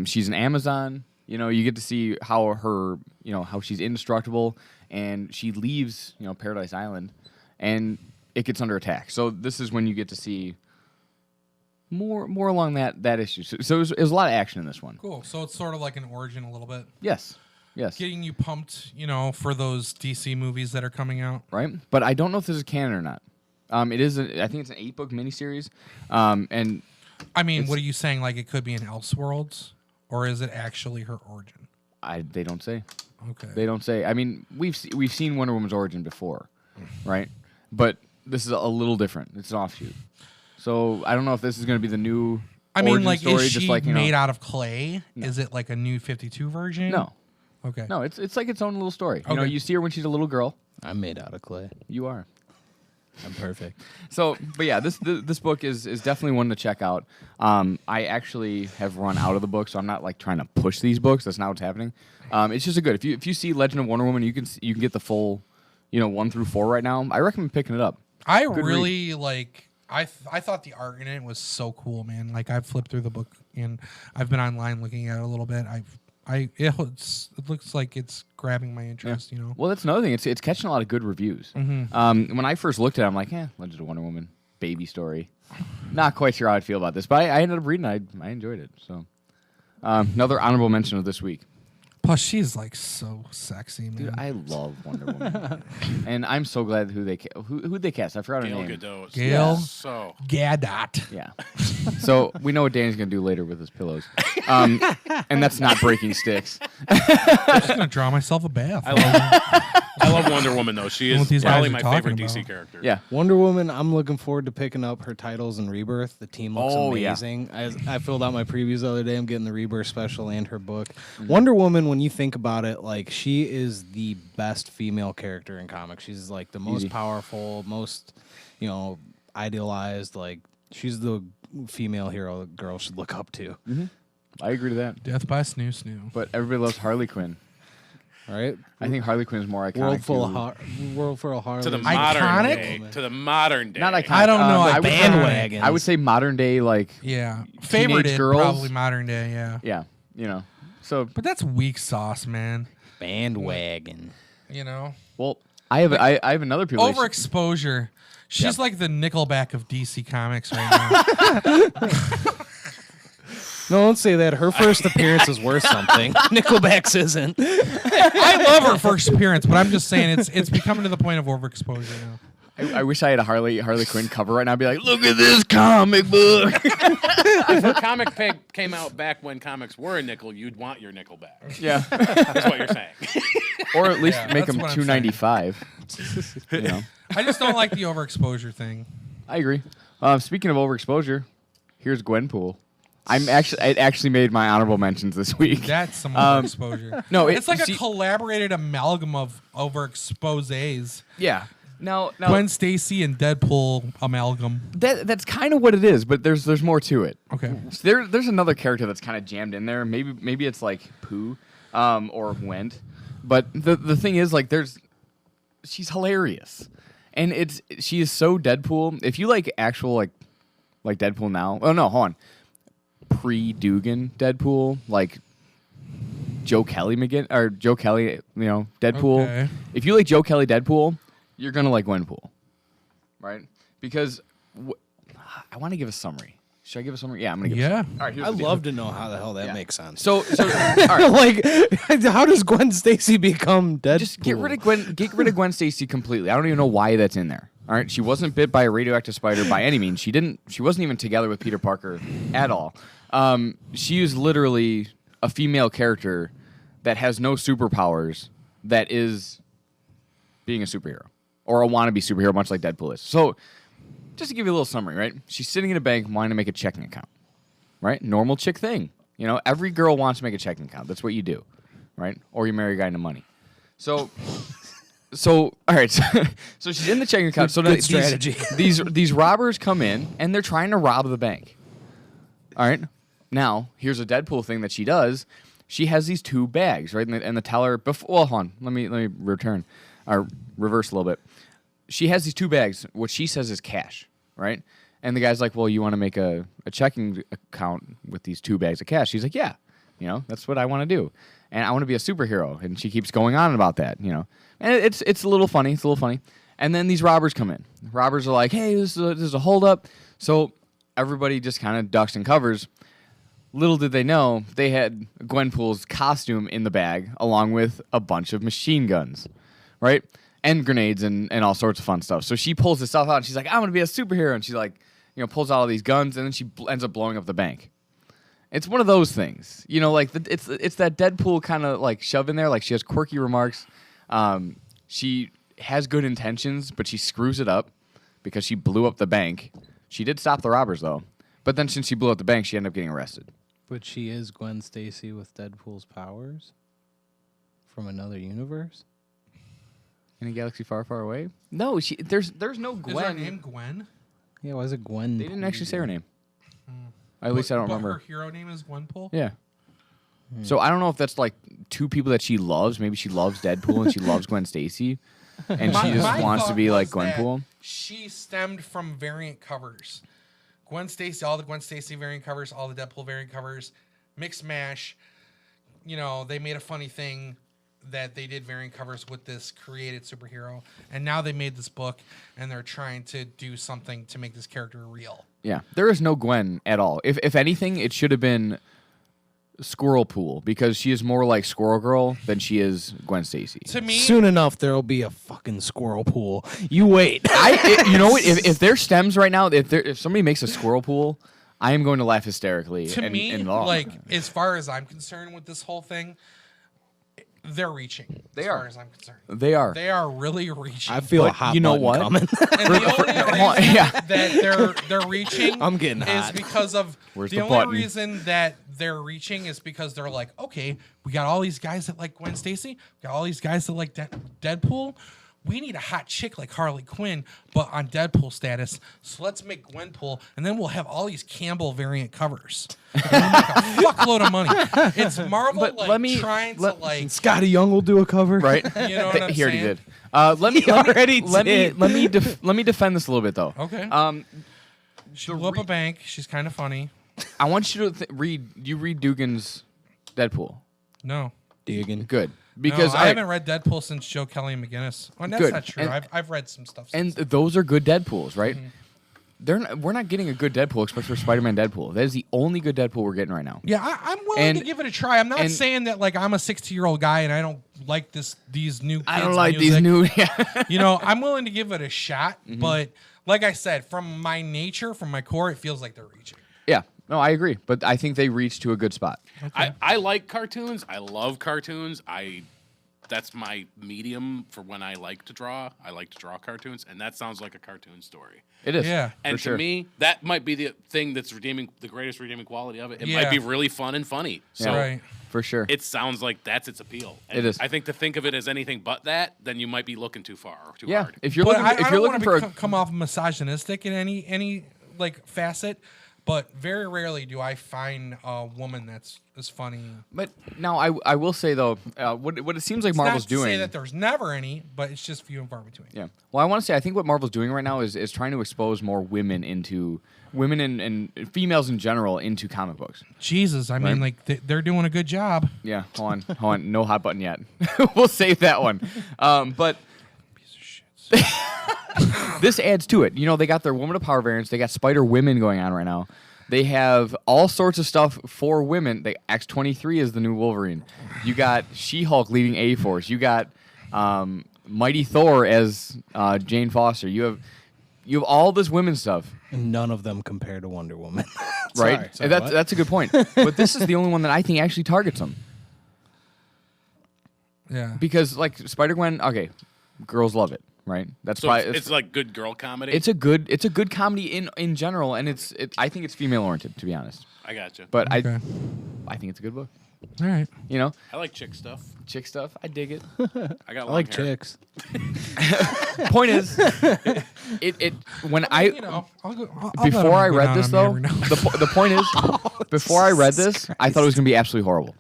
She's an Amazon. You get to see how how she's indestructible, and she leaves Paradise Island, and it gets under attack. So this is when you get to see more along that issue. So there's a lot of action in this one. Cool. So it's sort of like an origin a little bit. Yes. Getting you pumped, for those DC movies that are coming out. Right, but I don't know if this is canon or not. It is. I think it's an 8-book miniseries. And I mean, what are you saying? Like it could be an Elseworlds, or is it actually her origin? they don't say. Okay. They don't say. I mean, we've seen Wonder Woman's origin before, right? But this is a little different. It's an offshoot. So I don't know if this is going to be the new. I mean, origin like, story, is she just like, made out of clay? No. Is it like a new 52 version? No, Okay. no. It's like its own little story. Okay. You see her when she's a little girl. I'm made out of clay. You are. I'm perfect. So, but yeah, this book is definitely one to check out. I actually have run out of the book, so I'm not like trying to push these books. That's not what's happening. It's just a good. If you see Legend of Wonder Woman, you can get the full, 1 through 4 right now. I recommend picking it up. I Good really like. I thought the art in it was so cool, man. Like I've flipped through the book and I've been online looking at it a little bit. It looks like it's grabbing my interest. Well, that's another thing. It's catching a lot of good reviews. When I first looked at it, I'm like, Legend of Wonder Woman, baby story. Not quite sure how I'd feel about this, but I ended up reading it. I enjoyed it. So, another honorable mention of this week. Plus, she's like so sexy, man. Dude, I love Wonder Woman, and I'm so glad who they cast. I forgot her Gail name. Gadot. Gail? So Gadot. Yeah. So we know what Danny's gonna do later with his pillows, and that's not breaking sticks. I'm just gonna draw myself a bath. I love Wonder Woman though. She What is these probably guys my are favorite talking DC about. character. Yeah. Wonder Woman, I'm looking forward to picking up her titles in Rebirth. The team looks Oh, yeah. amazing. I filled out my previews the other day. I'm getting the Rebirth special and her book. Wonder Woman, when you think about it, like she is the best female character in comics. She's like the most Easy. powerful, most, idealized. Like she's the female hero that girls should look up to. I agree to that. Death by Snoo Snoo. But everybody loves Harley Quinn. right? I think Harley Quinn is more iconic. World full of Harley. To the Iconic? modern day. To the modern day. Not iconic. I don't know. I would say- bandwagon. I would say modern day, like Yeah. Favorited, girls. probably modern day, yeah. yeah, you know. So But that's weak sauce, man. bandwagon. You know? well, I have another people. Overexposure. She's like the Nickelback of DC Comics right now. No, don't say that. Her first appearance is worth something. Nickelback's isn't. I love her first appearance, but I'm just saying it's becoming to the point of overexposure now. I wish I had a Harley Quinn cover right now. I'd be like, look at this comic book. If a comic came out back when comics were a nickel, you'd want your nickel back. Yeah, That's what you're saying. or at least Yeah, make that's them what I'm $2.95. You know, I just don't like the overexposure thing. I agree. Speaking of overexposure, here's Gwenpool. It actually made my honorable mentions this week. That's some overexposure. No, it's like a collaborated amalgam of overexposes. Yeah. Now Gwen Stacy and Deadpool amalgam. that's kind of what it is, but there's more to it. Okay. So there's another character that's kind of jammed in there. Maybe it's like Pooh, or Wendt. But the thing is, like, she's hilarious, and she is so Deadpool. If you like actual like Deadpool now, oh no, hold on, pre-Dugan Deadpool, like Joe Kelly Deadpool. Okay. If you like Joe Kelly Deadpool, you're gonna like Gwenpool, right? Because I want to give a summary. Should I give a summary? Yeah, I'm gonna give. Yeah. A summary. All right, here's I the deal. love to know how the hell that makes sense. So all right. like, how does Gwen Stacy become Deadpool? Just get rid of Gwen Stacy completely. I don't even know why that's in there. All right, she wasn't bit by a radioactive spider by any means. She wasn't even together with Peter Parker at all. She is literally a female character that has no superpowers, that is being a superhero or a wannabe superhero, much like Deadpool is. So, just to give you a little summary, right? She's sitting in a bank wanting to make a checking account, right? Normal chick thing. You know, every girl wants to make a checking account. That's what you do, right? Or you marry a guy into money. So all right. So she's in the checking account. So Good strategy. These robbers come in and they're trying to rob the bank. All right. Now here's a Deadpool thing that she does. She has these two bags, right? And the teller. Well, hold on. Let me reverse a little bit. She has these two bags. What she says is cash, right? And the guy's like, "Well, you want to make a checking account with these two bags of cash?" She's like, "Yeah, you know, that's what I want to do, and I want to be a superhero." And she keeps going on about that, you know. And it's a little funny. It's a little funny. And then these robbers come in. Robbers are like, "Hey, this is a holdup." So everybody just kind of ducks and covers. Little did they know, they had Gwenpool's costume in the bag, along with a bunch of machine guns, right? And grenades and all sorts of fun stuff. So she pulls this stuff out, and she's like, "I'm going to be a superhero." And she, like, you know, pulls out all these guns, and then she ends up blowing up the bank. It's one of those things. You know, like, it's that Deadpool kind of, like, shove in there. Like, she has quirky remarks. She has good intentions, but she screws it up because she blew up the bank. She did stop the robbers, though. But then since she blew up the bank, she ended up getting arrested. But she is Gwen Stacy with Deadpool's powers from another universe. In a galaxy far, far away? No, there's no Gwen. Is her name Gwen? Yeah, why is it Gwen? They didn't actually say her name. At least I don't But remember. her hero name is Gwenpool? Yeah. So I don't know if that's like two people that she loves. Maybe she loves Deadpool and she loves Gwen Stacy, and she just My wants to thought be like was that Gwenpool. She stemmed from variant covers. Gwen Stacy, all the Gwen Stacy variant covers, all the Deadpool variant covers, mix mash. You know, they made a funny thing that they did variant covers with this created superhero, and now they made this book, and they're trying to do something to make this character real. Yeah, there is no Gwen at all. If anything, it should have been Squirrel Pool, because she is more like Squirrel Girl than she is Gwen Stacy. To me, Soon enough, there'll be a fucking Squirrel Pool. You wait. You know what? If there's stems right now, if somebody makes a Squirrel Pool, I am going to laugh hysterically. to me, and laugh. like, as far as I'm concerned with this whole thing, they're reaching. They as are. far as I'm concerned. They are. They are really reaching. I feel a But hot you know button what? coming. And the only reason Yeah. that they're reaching I'm getting is hot. because of Where's the the only button? reason that they're reaching is because they're like, okay, we got all these guys that like Gwen Stacy, we got all these guys that like Deadpool. we need a hot chick like Harley Quinn, but on Deadpool status. So let's make Gwenpool, and then we'll have all these Campbell variant covers. And we'll make a fuckload of money. It's Marvel trying to like. Scotty Young will do a cover, Right? You know what I'm He already saying? did. Let me already defend this a little bit though. Okay. She blew up a bank. She's kind of funny. I want you to read Dugan's Deadpool. No. Good. Because I haven't read Deadpool since Joe Kelly and McGinnis. Well, that's Good. not true. And- I've read some stuff. and Since those are good Deadpools, right? We're not getting a good Deadpool except for Spider-Man Deadpool. That is the only good Deadpool we're getting right now. yeah, I'm willing to give it a try. I'm not saying that like I'm a 60-year-old guy and I don't like these new. I don't kids' like music. these new. Yeah. You know, I'm willing to give it a shot, but like I said, from my nature, from my core, it feels like they're reaching. Yeah. No, I agree, but I think they reached to a good spot. I like cartoons. I love cartoons. That's my medium for when I like to draw. I like to draw cartoons, and that sounds like a cartoon story. It is. Yeah. And for sure. to me, that might be the thing that's the greatest redeeming quality of it. It Yeah. might be really fun and funny. So Right. For sure. it sounds like that's its appeal. And It is. I think to think of it as anything but that, then you might be looking too far or too Yeah. hard. If you're But looking, I if you're don't looking want for to a come off misogynistic in any like facet, but very rarely do I find a woman that's as funny. But now I will say though, what it seems like It's Marvel's not to doing. say that there's never any, but it's just few and far between. Yeah. Well, I want to say I think what Marvel's doing right now is trying to expose more women and females in general into comic books. Jesus, I mean, like they're doing a good job. Yeah. Hold on. No hot button yet. We'll save that one. But Piece of shit. this adds to it. You know, they got their Woman of Power variants. They got Spider Women going on right now. They have all sorts of stuff for women. X-23 is the new Wolverine. You got She-Hulk leading A-Force. You got Mighty Thor as Jane Foster. You have all this women stuff, And none of them compare to Wonder Woman. right? Sorry, And what? that's a good point. But this is the only one that I think actually targets them Yeah. because, like, Spider-Gwen. Okay, girls love it, right? That's So why it's like good girl comedy. it's a good comedy in general, and I think it's female oriented, to be honest. I gotcha. But Okay. I think it's a good book. All right. You know, I like chick stuff. chick stuff. I dig it. I got I long like hair. chicks. Point is, it when I You know, I'll go, I'll let before them I go read down this on me though, every now and the point is, before I read this, I thought it was gonna be absolutely horrible.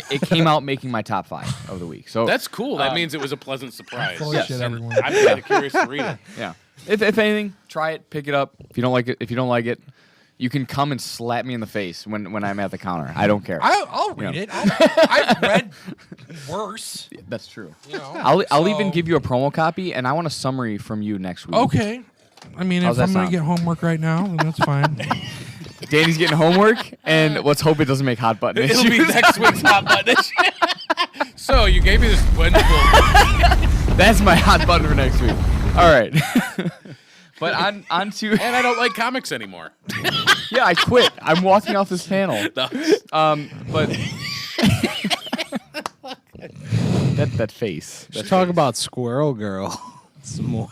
It came out making my top 5 of the week. So That's cool. That means it was a pleasant surprise. Full of Yes. shit, And everyone. I'm kind of curious to read it. yeah. If anything, try it, pick it up. If you don't like it, you can come and slap me in the face when I'm at the counter. I don't care. I'll read Yeah. it. I've read worse. That's true. You know, I'll even so- give you a promo copy, and I want a summary from you next week. Okay. I mean, How's if I'm that going to sound? get homework right now, then that's fine. Danny's getting homework, and let's hope it doesn't make hot button It'll be issues. next week's hot button. So you gave me this wonderful. That's my hot button for next week. All right. But on to And I don't like comics anymore. yeah, I quit. I'm walking off this panel. But that face. Let's talk about Squirrel Girl some more.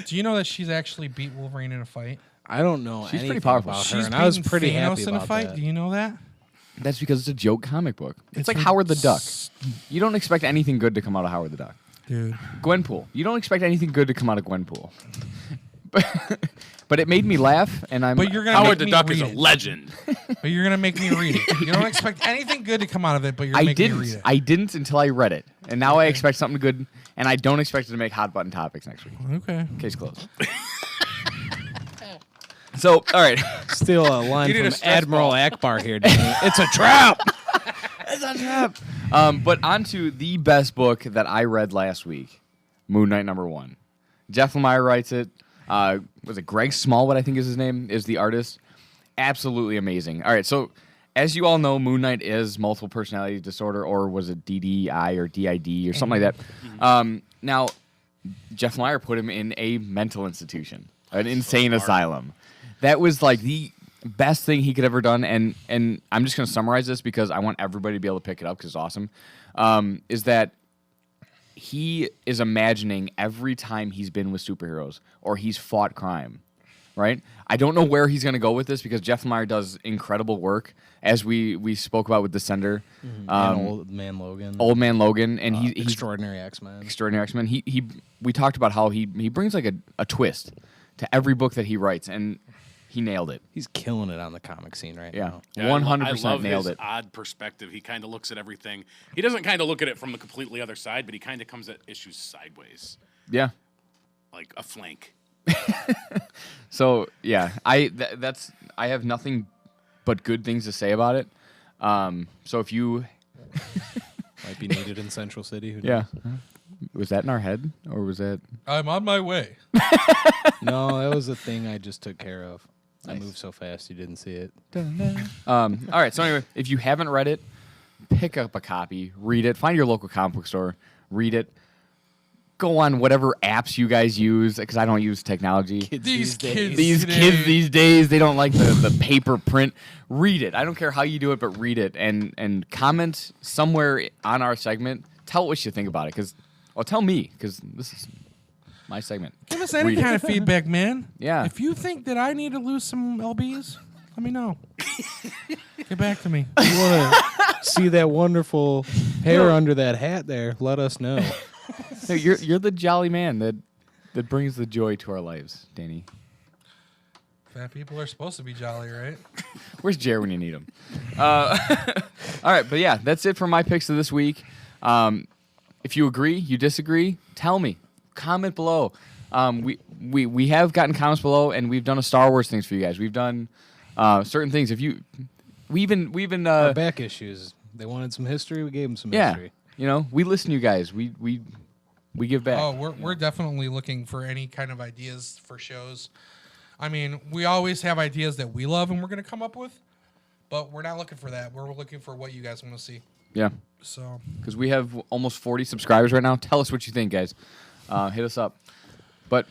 Do you know that she's actually beat Wolverine in a fight? I don't know. She's pretty anything powerful. about her, She's and I was beaten pretty Thanos happy in a about fight. that. Do you know that? That's because it's a joke comic book. It's like It's Howard the Duck. You don't expect anything good to come out of Howard the Duck. Dude. Gwenpool. You don't expect anything good to come out of Gwenpool. But it made me laugh, and I'm. But you're gonna Howard make the me Duck is read a it. legend. But you're gonna make me read it. You don't expect anything good to come out of it, but you're I making me read it. didn't until I read it, and now I expect something good, and I don't expect it to make hot button topics next week. Okay. Case closed. So, all right. Steal a line You need a from stress Admiral ball. Akbar here, Danny. It's a trap. It's a trap. But on to the best book that I read last week, Moon Knight #1. Jeff Lemire writes it. Was it Greg Smallwood, I think is his name, is the artist. Absolutely amazing. All right, so as you all know, Moon Knight is multiple personality disorder, or was it DDI or DID or something like that. Now, Jeff Lemire put him in a mental institution, an insane asylum. That was like the best thing he could ever done, and I'm just going to summarize this because I want everybody to be able to pick it up because it's awesome, is that he is imagining every time he's been with superheroes or he's fought crime, right? I don't know where he's going to go with this because Jeff Lemire does incredible work, as we spoke about with Descender. And Old Man Logan. Old Man Logan, and he's Extraordinary X-Men. Extraordinary X-Men. We talked about how he brings like a twist to every book that he writes, and he nailed it. He's killing it on the comic scene right now. Yeah, 100% I love nailed his it. odd perspective. He kind of looks at everything. He doesn't kind of look at it from the completely other side, but he kind of comes at issues sideways, Yeah. like a flank. So yeah, I have nothing but good things to say about it. So if you Might be needed in Central City. Who yeah, knows? was that in our head or was that? I'm on my way. No, that was a thing I just took care of. I Nice. moved so fast you didn't see it. All right. So anyway, if you haven't read it, pick up a copy, read it, find your local comic book store, read it. Go on whatever apps you guys use, because I don't use technology. These kids. These today. kids these days, they don't like the paper print. Read it. I don't care how you do it, but read it and comment somewhere on our segment. Tell what you think about it, tell me, because this is my segment. Give us any Read it. kind of feedback, man. Yeah. If you think that I need to lose some LBs, let me know. Get back to me. You want to see that wonderful hair under that hat there? Let us know. No, you're the jolly man that brings the joy to our lives, Danny. Fat people are supposed to be jolly, right? Where's Jared when you need him? All right, but yeah, that's it for my picks of this week. If you agree, you disagree, tell me. Comment below. We have gotten comments below, and we've done a Star Wars things for you guys. We've done certain things. We even Our back issues. They wanted some history. We gave them some yeah, history. we listen to you guys. We give back. Oh, we're definitely looking for any kind of ideas for shows. I mean, we always have ideas that we love and we're going to come up with, but we're not looking for that. We're looking for what you guys want to see. Yeah, So, because we have almost 40 subscribers right now. Tell us what you think, guys. Hit us up. But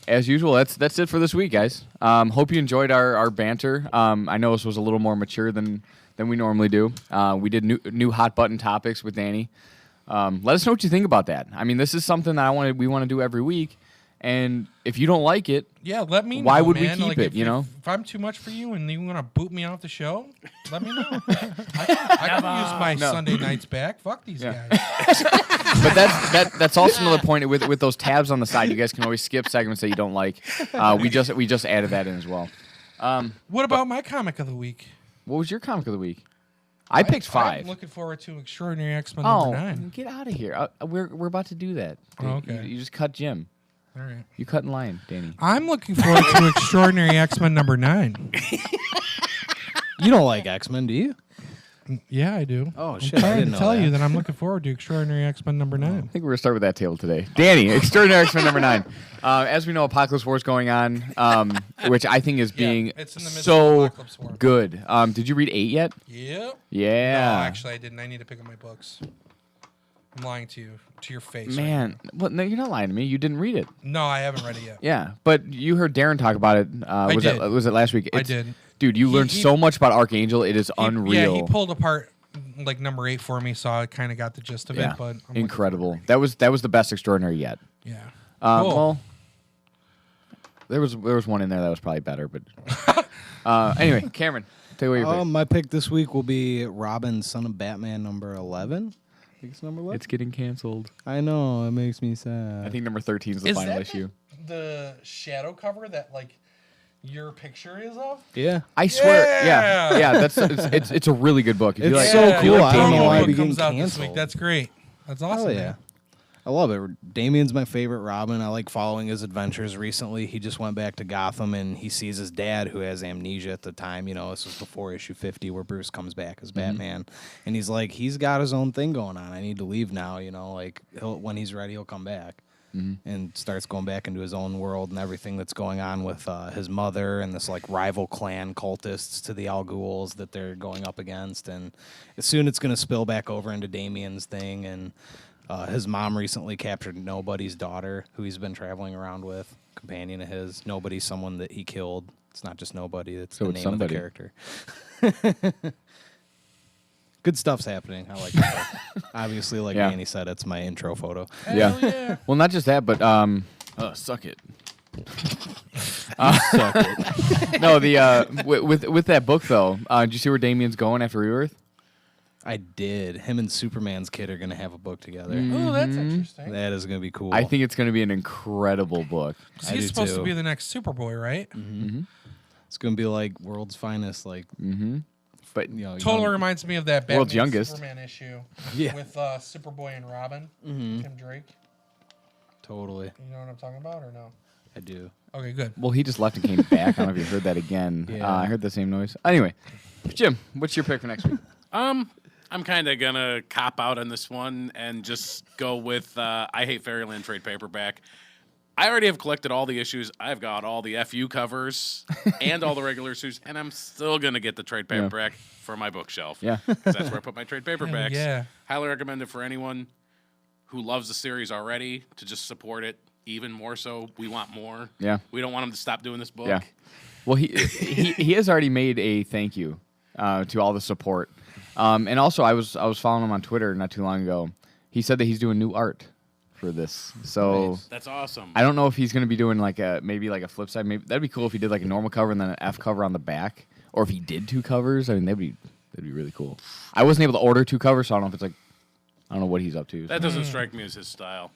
as usual, that's it for this week, guys. Hope you enjoyed our banter. I know this was a little more mature than we normally do. We did new hot button topics with Danny. Let us know what you think about that. I mean, this is something that we want to do every week. And if you don't like it, yeah, let me know. Why would we man. keep Like, it, you know? If I'm too much for you and you want to boot me off the show, let me know. I can use my Sunday nights back. Fuck these Yeah. guys. but that's also another point with those tabs on the side. You guys can always skip segments that you don't like. We just added that in as well. What about my comic of the week? What was your comic of the week? I picked 5. I'm looking forward to Extraordinary X-Men Oh, number 9. get out of here! We're about to do that. Oh, okay. You just cut Jim. All right. You cut in line, Danny. I'm looking forward to Extraordinary X-Men number 9. You don't like X-Men, do you? Yeah, I do. Oh, I'm shit, I trying didn't to know tell that. you that I'm looking forward to Extraordinary X-Men number 9. I think we're gonna start with that table today. Danny, Extraordinary X-Men number 9. As we know, Apocalypse War is going on, which I think is being it's in the midst of so Apocalypse War. good. Did you read 8 yet? Yep. Yeah. No, actually, I didn't. I need to pick up my books. I'm lying to you, to your face. right Man, well, no, you're not lying to me. You didn't read it. now. No, I haven't read it yet. Yeah, but you heard Darren talk about it. did. Was it last week? I did. Dude, you learned he- so much about Archangel. It is unreal. Yeah, he pulled apart like number 8 for me, so I kind of got the gist of Yeah, it. But I'm incredible. That was the best Extraordinary yet. Yeah. Well, Cool. there was one in there that was probably better, but anyway, Cameron, tell you what your pick. My pick this week will be Robin, Son of Batman, number 11. I think it's number 11. It's getting canceled. I know, it makes me sad. I think number 13 is the Is final that issue. the shadow cover that like your picture is of? Yeah. I swear, Yeah! yeah. It's a really good book. If you It's like, so Yeah, cool. the I don't know promo why it book became comes out this canceled. week. That's great. That's awesome. Oh, yeah. man. I love it. Damien's my favorite Robin. I like following his adventures recently. He just went back to Gotham, and he sees his dad, who has amnesia at the time. You know, this was before issue 50, where Bruce comes back as Batman. And he's like, he's got his own thing going on. I need to leave now. You know, like, when he's ready, he'll come back. And starts going back into his own world and everything that's going on with his mother and this, like, rival clan cultists to the Al Ghuls that they're going up against. And soon it's going to spill back over into Damien's thing. And his mom recently captured Nobody's daughter, who he's been traveling around with, companion of his. Nobody's someone that he killed. It's not just Nobody. It's So the it's name somebody. of the character. Good stuff's happening. I like it. Obviously, like Yeah. Danny said, it's my intro photo. Yeah. Hell yeah. Well, not just that, but suck it. Suck it. No, the with that book though. Did you see where Damien's going after Rebirth? I did. Him and Superman's kid are gonna have a book together. Oh, that's interesting. That is gonna be cool. I think it's going to be an incredible book. 'Cause I he's do supposed too. to be the next Superboy, right? it's gonna be like world's finest. Like But Totally reminds me of that Batman World's youngest. Superman issue Yeah. with Superboy and Robin, Tim Drake. Totally. You know what I'm talking about, or no? I do. Okay, good. well, he just left and came back. I don't know if you heard that again. Yeah. I heard the same noise. Anyway, Jim, what's your pick for next week? I'm kind of gonna cop out on this one and just go with I Hate Fairyland trade paperback. I already have collected all the issues. I've got all the FU covers and all the regular issues, and I'm still gonna get the trade paperback for my bookshelf. Yeah. 'Cause that's where I put my trade paperbacks. yeah. Highly recommend it for anyone who loves the series already to just support it even more so. We want more. Yeah. We don't want them to stop doing this book. Yeah. Well, he has already made a thank you to all the support, and also I was following him on Twitter not too long ago. He said that he's doing new art for this, so Nice. That's awesome. I don't know if he's going to be doing maybe like a flip side. Maybe that'd be cool if he did like a normal cover and then an F cover on the back, or if he did two covers. I mean, that'd be really cool. I wasn't able to order two covers, so I don't know if it's like I don't know what he's up to. That doesn't strike me as his style.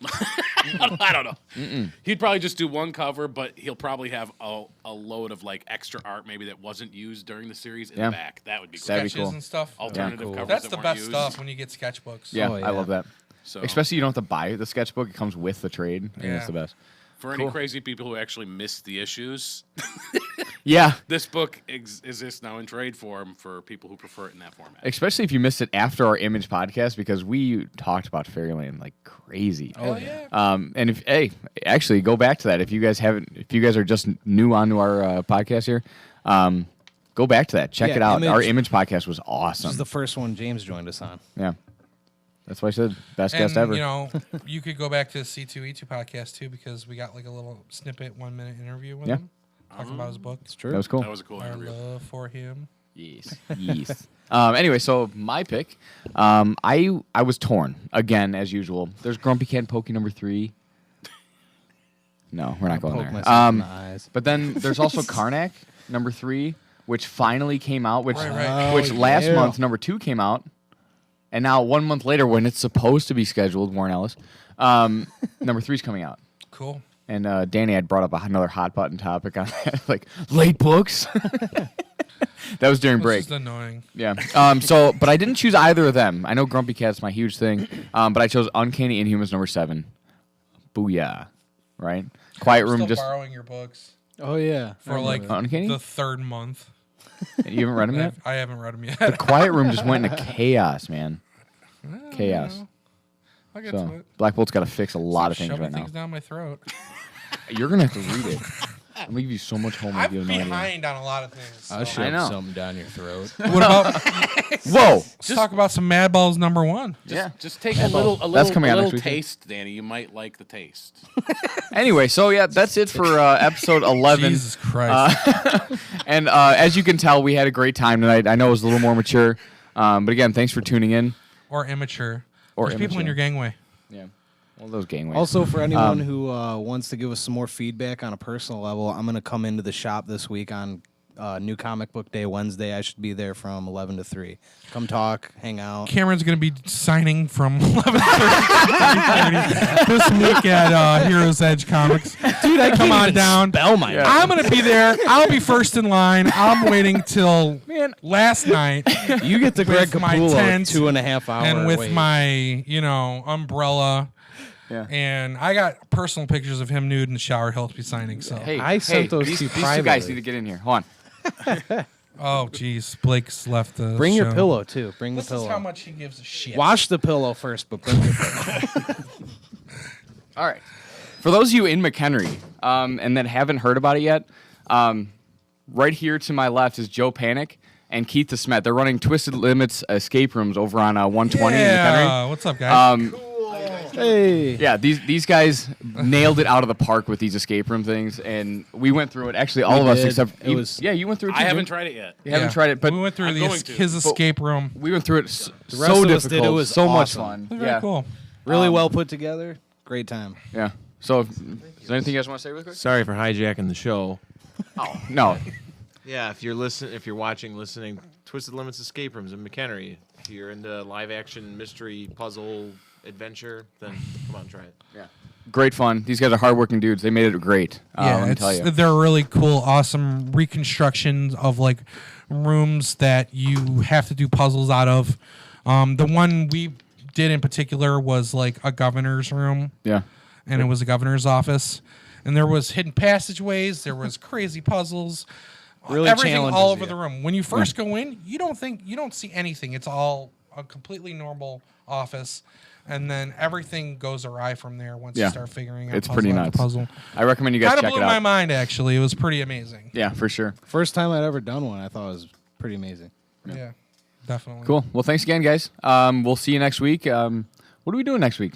I don't know. He'd probably just do one cover, but he'll probably have a load of like extra art maybe that wasn't used during the series in Yeah. the back. That would be cool. That'd be Sketches cool. and stuff. Alternative cool. covers That's that the weren't best used. stuff when you get sketchbooks. Yeah, Oh, I yeah. love that. So Especially you don't have to buy the sketchbook; it comes with the trade. I think that's Yeah. the best. for any crazy people who actually missed the issues, Yeah, this book exists now in trade form for people who prefer it in that format. especially if you missed it after our Image podcast because we talked about Fairyland like crazy. Hell yeah. And if actually go back to that if you guys are just new onto our podcast here, go back to that, check Yeah, it out. Our Image- Image podcast was This awesome. is the first one James joined us on. Yeah, that's why I said best And, guest ever. you know, you could go back to the C2E2 podcast too because we got like a little snippet 1 minute interview with Yeah. him talking about his book. It's true. That was cool. That was a cool Our interview. love for him. Yes. Yes. Anyway, so my pick, I was torn again as usual. There's Grumpy Cat and Pokey number 3. No, we're not going Poke there. myself in the eyes. But then there's also Karnak number 3, which finally came out. Which Right. which Oh, last yeah. month number 2 came out, and now 1 month later when it's supposed to be scheduled, Warren Ellis, number 3's coming out. Cool. And Danny had brought up another hot button topic on that, like late books. That was during It's break. just annoying. Yeah. But I didn't choose either of them. I know Grumpy Cat's my huge thing. But I chose Uncanny Inhumans number 7. Booyah. Right? Quiet Room Still just. borrowing your books Oh yeah. for like Uncanny? the third month. You haven't read them yet? I haven't read them yet. Quiet Room just went into chaos, man. Chaos. I'll get So to it. Black Bolt's got to fix a lot of things Shoving right now. things down my throat. You're gonna have to read it. I'm gonna give you so much homework. I'm You have no idea. behind on a lot of things. I'll so- I shove know. something down your throat. What about Whoa. let's talk about some Mad Balls number 1? Yeah. Just take a little coming out next week. taste, Danny. You might like the taste. Anyway, so yeah, that's it for episode 11. Jesus Christ. And as you can tell, we had a great time tonight. I know it was a little more mature, but again, thanks for tuning in. Or immature. Or There's people in immature. your gangway. Yeah, all those gangways. Also, for anyone who wants to give us some more feedback on a personal level, I'm going to come into the shop this week on New Comic Book Day, Wednesday. I should be there from 11 to 3. Come talk, hang out. Cameron's going to be signing from 11:30 this week at Heroes Edge Comics. Dude, I Come on down. Spell my I'm going to be there. I'll be first in line. I'm waiting till last night You get the Greg with my Capullo tent 2.5 hour and with wait. my, umbrella. Yeah. And I got personal pictures of him nude in the shower. He'll be signing. So, Hey, I sent those these, to you these two guys privately. need to get in here. Hold on. oh, geez, Blake's left the Bring your show. pillow too. Bring This the is pillow. how much he gives a shit. Wash the pillow first, but bring your pillow. All right. For those of you in McHenry and that haven't heard about it yet, right here to my left is Joe Panic and Keith the Smet. They're running Twisted Limits escape rooms over on 120 in McHenry. Yeah, what's up, guys? Hey. Yeah, these guys nailed it out of the park with these escape room things, and we went through it. Actually, all of us did. except It was- you went through it. Too, I haven't Jim. tried it yet. You haven't Yeah. tried it, but we went through I'm going to. his escape room. we went through it rest so of us difficult. did. It was so much awesome. fun. Very Yeah, cool. Really well put together. Great time. yeah. So, is there anything you guys want to say really quick? Sorry for hijacking the show. Oh no. Yeah, if you're listening, Twisted Limits Escape Rooms in McHenry. If you're into live action mystery puzzle adventure, then come on, try it. Yeah. Great fun. These guys are hardworking dudes. They made it great. Let me tell you. They're really cool, awesome reconstructions of like rooms that you have to do puzzles out of. The one we did in particular was like a governor's room. Yeah. And it was a governor's office. And there was hidden passageways. There was crazy puzzles. Really everything all challenges over you. the room. When you first go in, you don't see anything. It's all a completely normal office. And then everything goes awry from there once you start figuring out It's puzzle pretty after nuts. puzzle. I recommend you guys Kind check of it blew out. my mind, actually. It was pretty amazing. Yeah, for sure. First time I'd ever done one, I thought it was pretty amazing. Yeah, definitely. Cool. Well, thanks again, guys. We'll see you next week. What are we doing next week?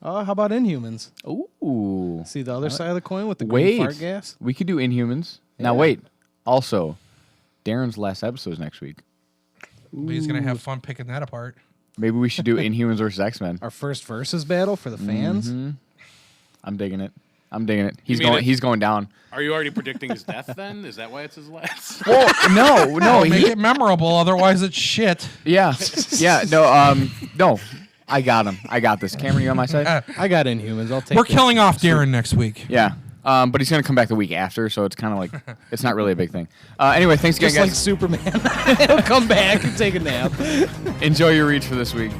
How about Inhumans? Ooh. See the other side of the coin with the green Wait. fart gas? We could do Inhumans. Now, Yeah. wait. Also, Darren's last episode is next week. But he's going to have fun picking that apart. Maybe we should do Inhumans versus X-Men. Our first versus battle for the fans? I'm digging it. He's mean going. it- He's going down. Are you already predicting his death then? Is that why it's his last? Well, no. Make it memorable, otherwise it's shit. Yeah. No. I got him. I got this. Cameron, you on my side? I got Inhumans. I'll take We're it. killing off Darren next week. Yeah. But he's gonna come back the week after, so it's kind of like it's not really a big thing. Anyway, thanks again, Just like guys. Superman. He'll come back and take a nap. Enjoy your reads for this week.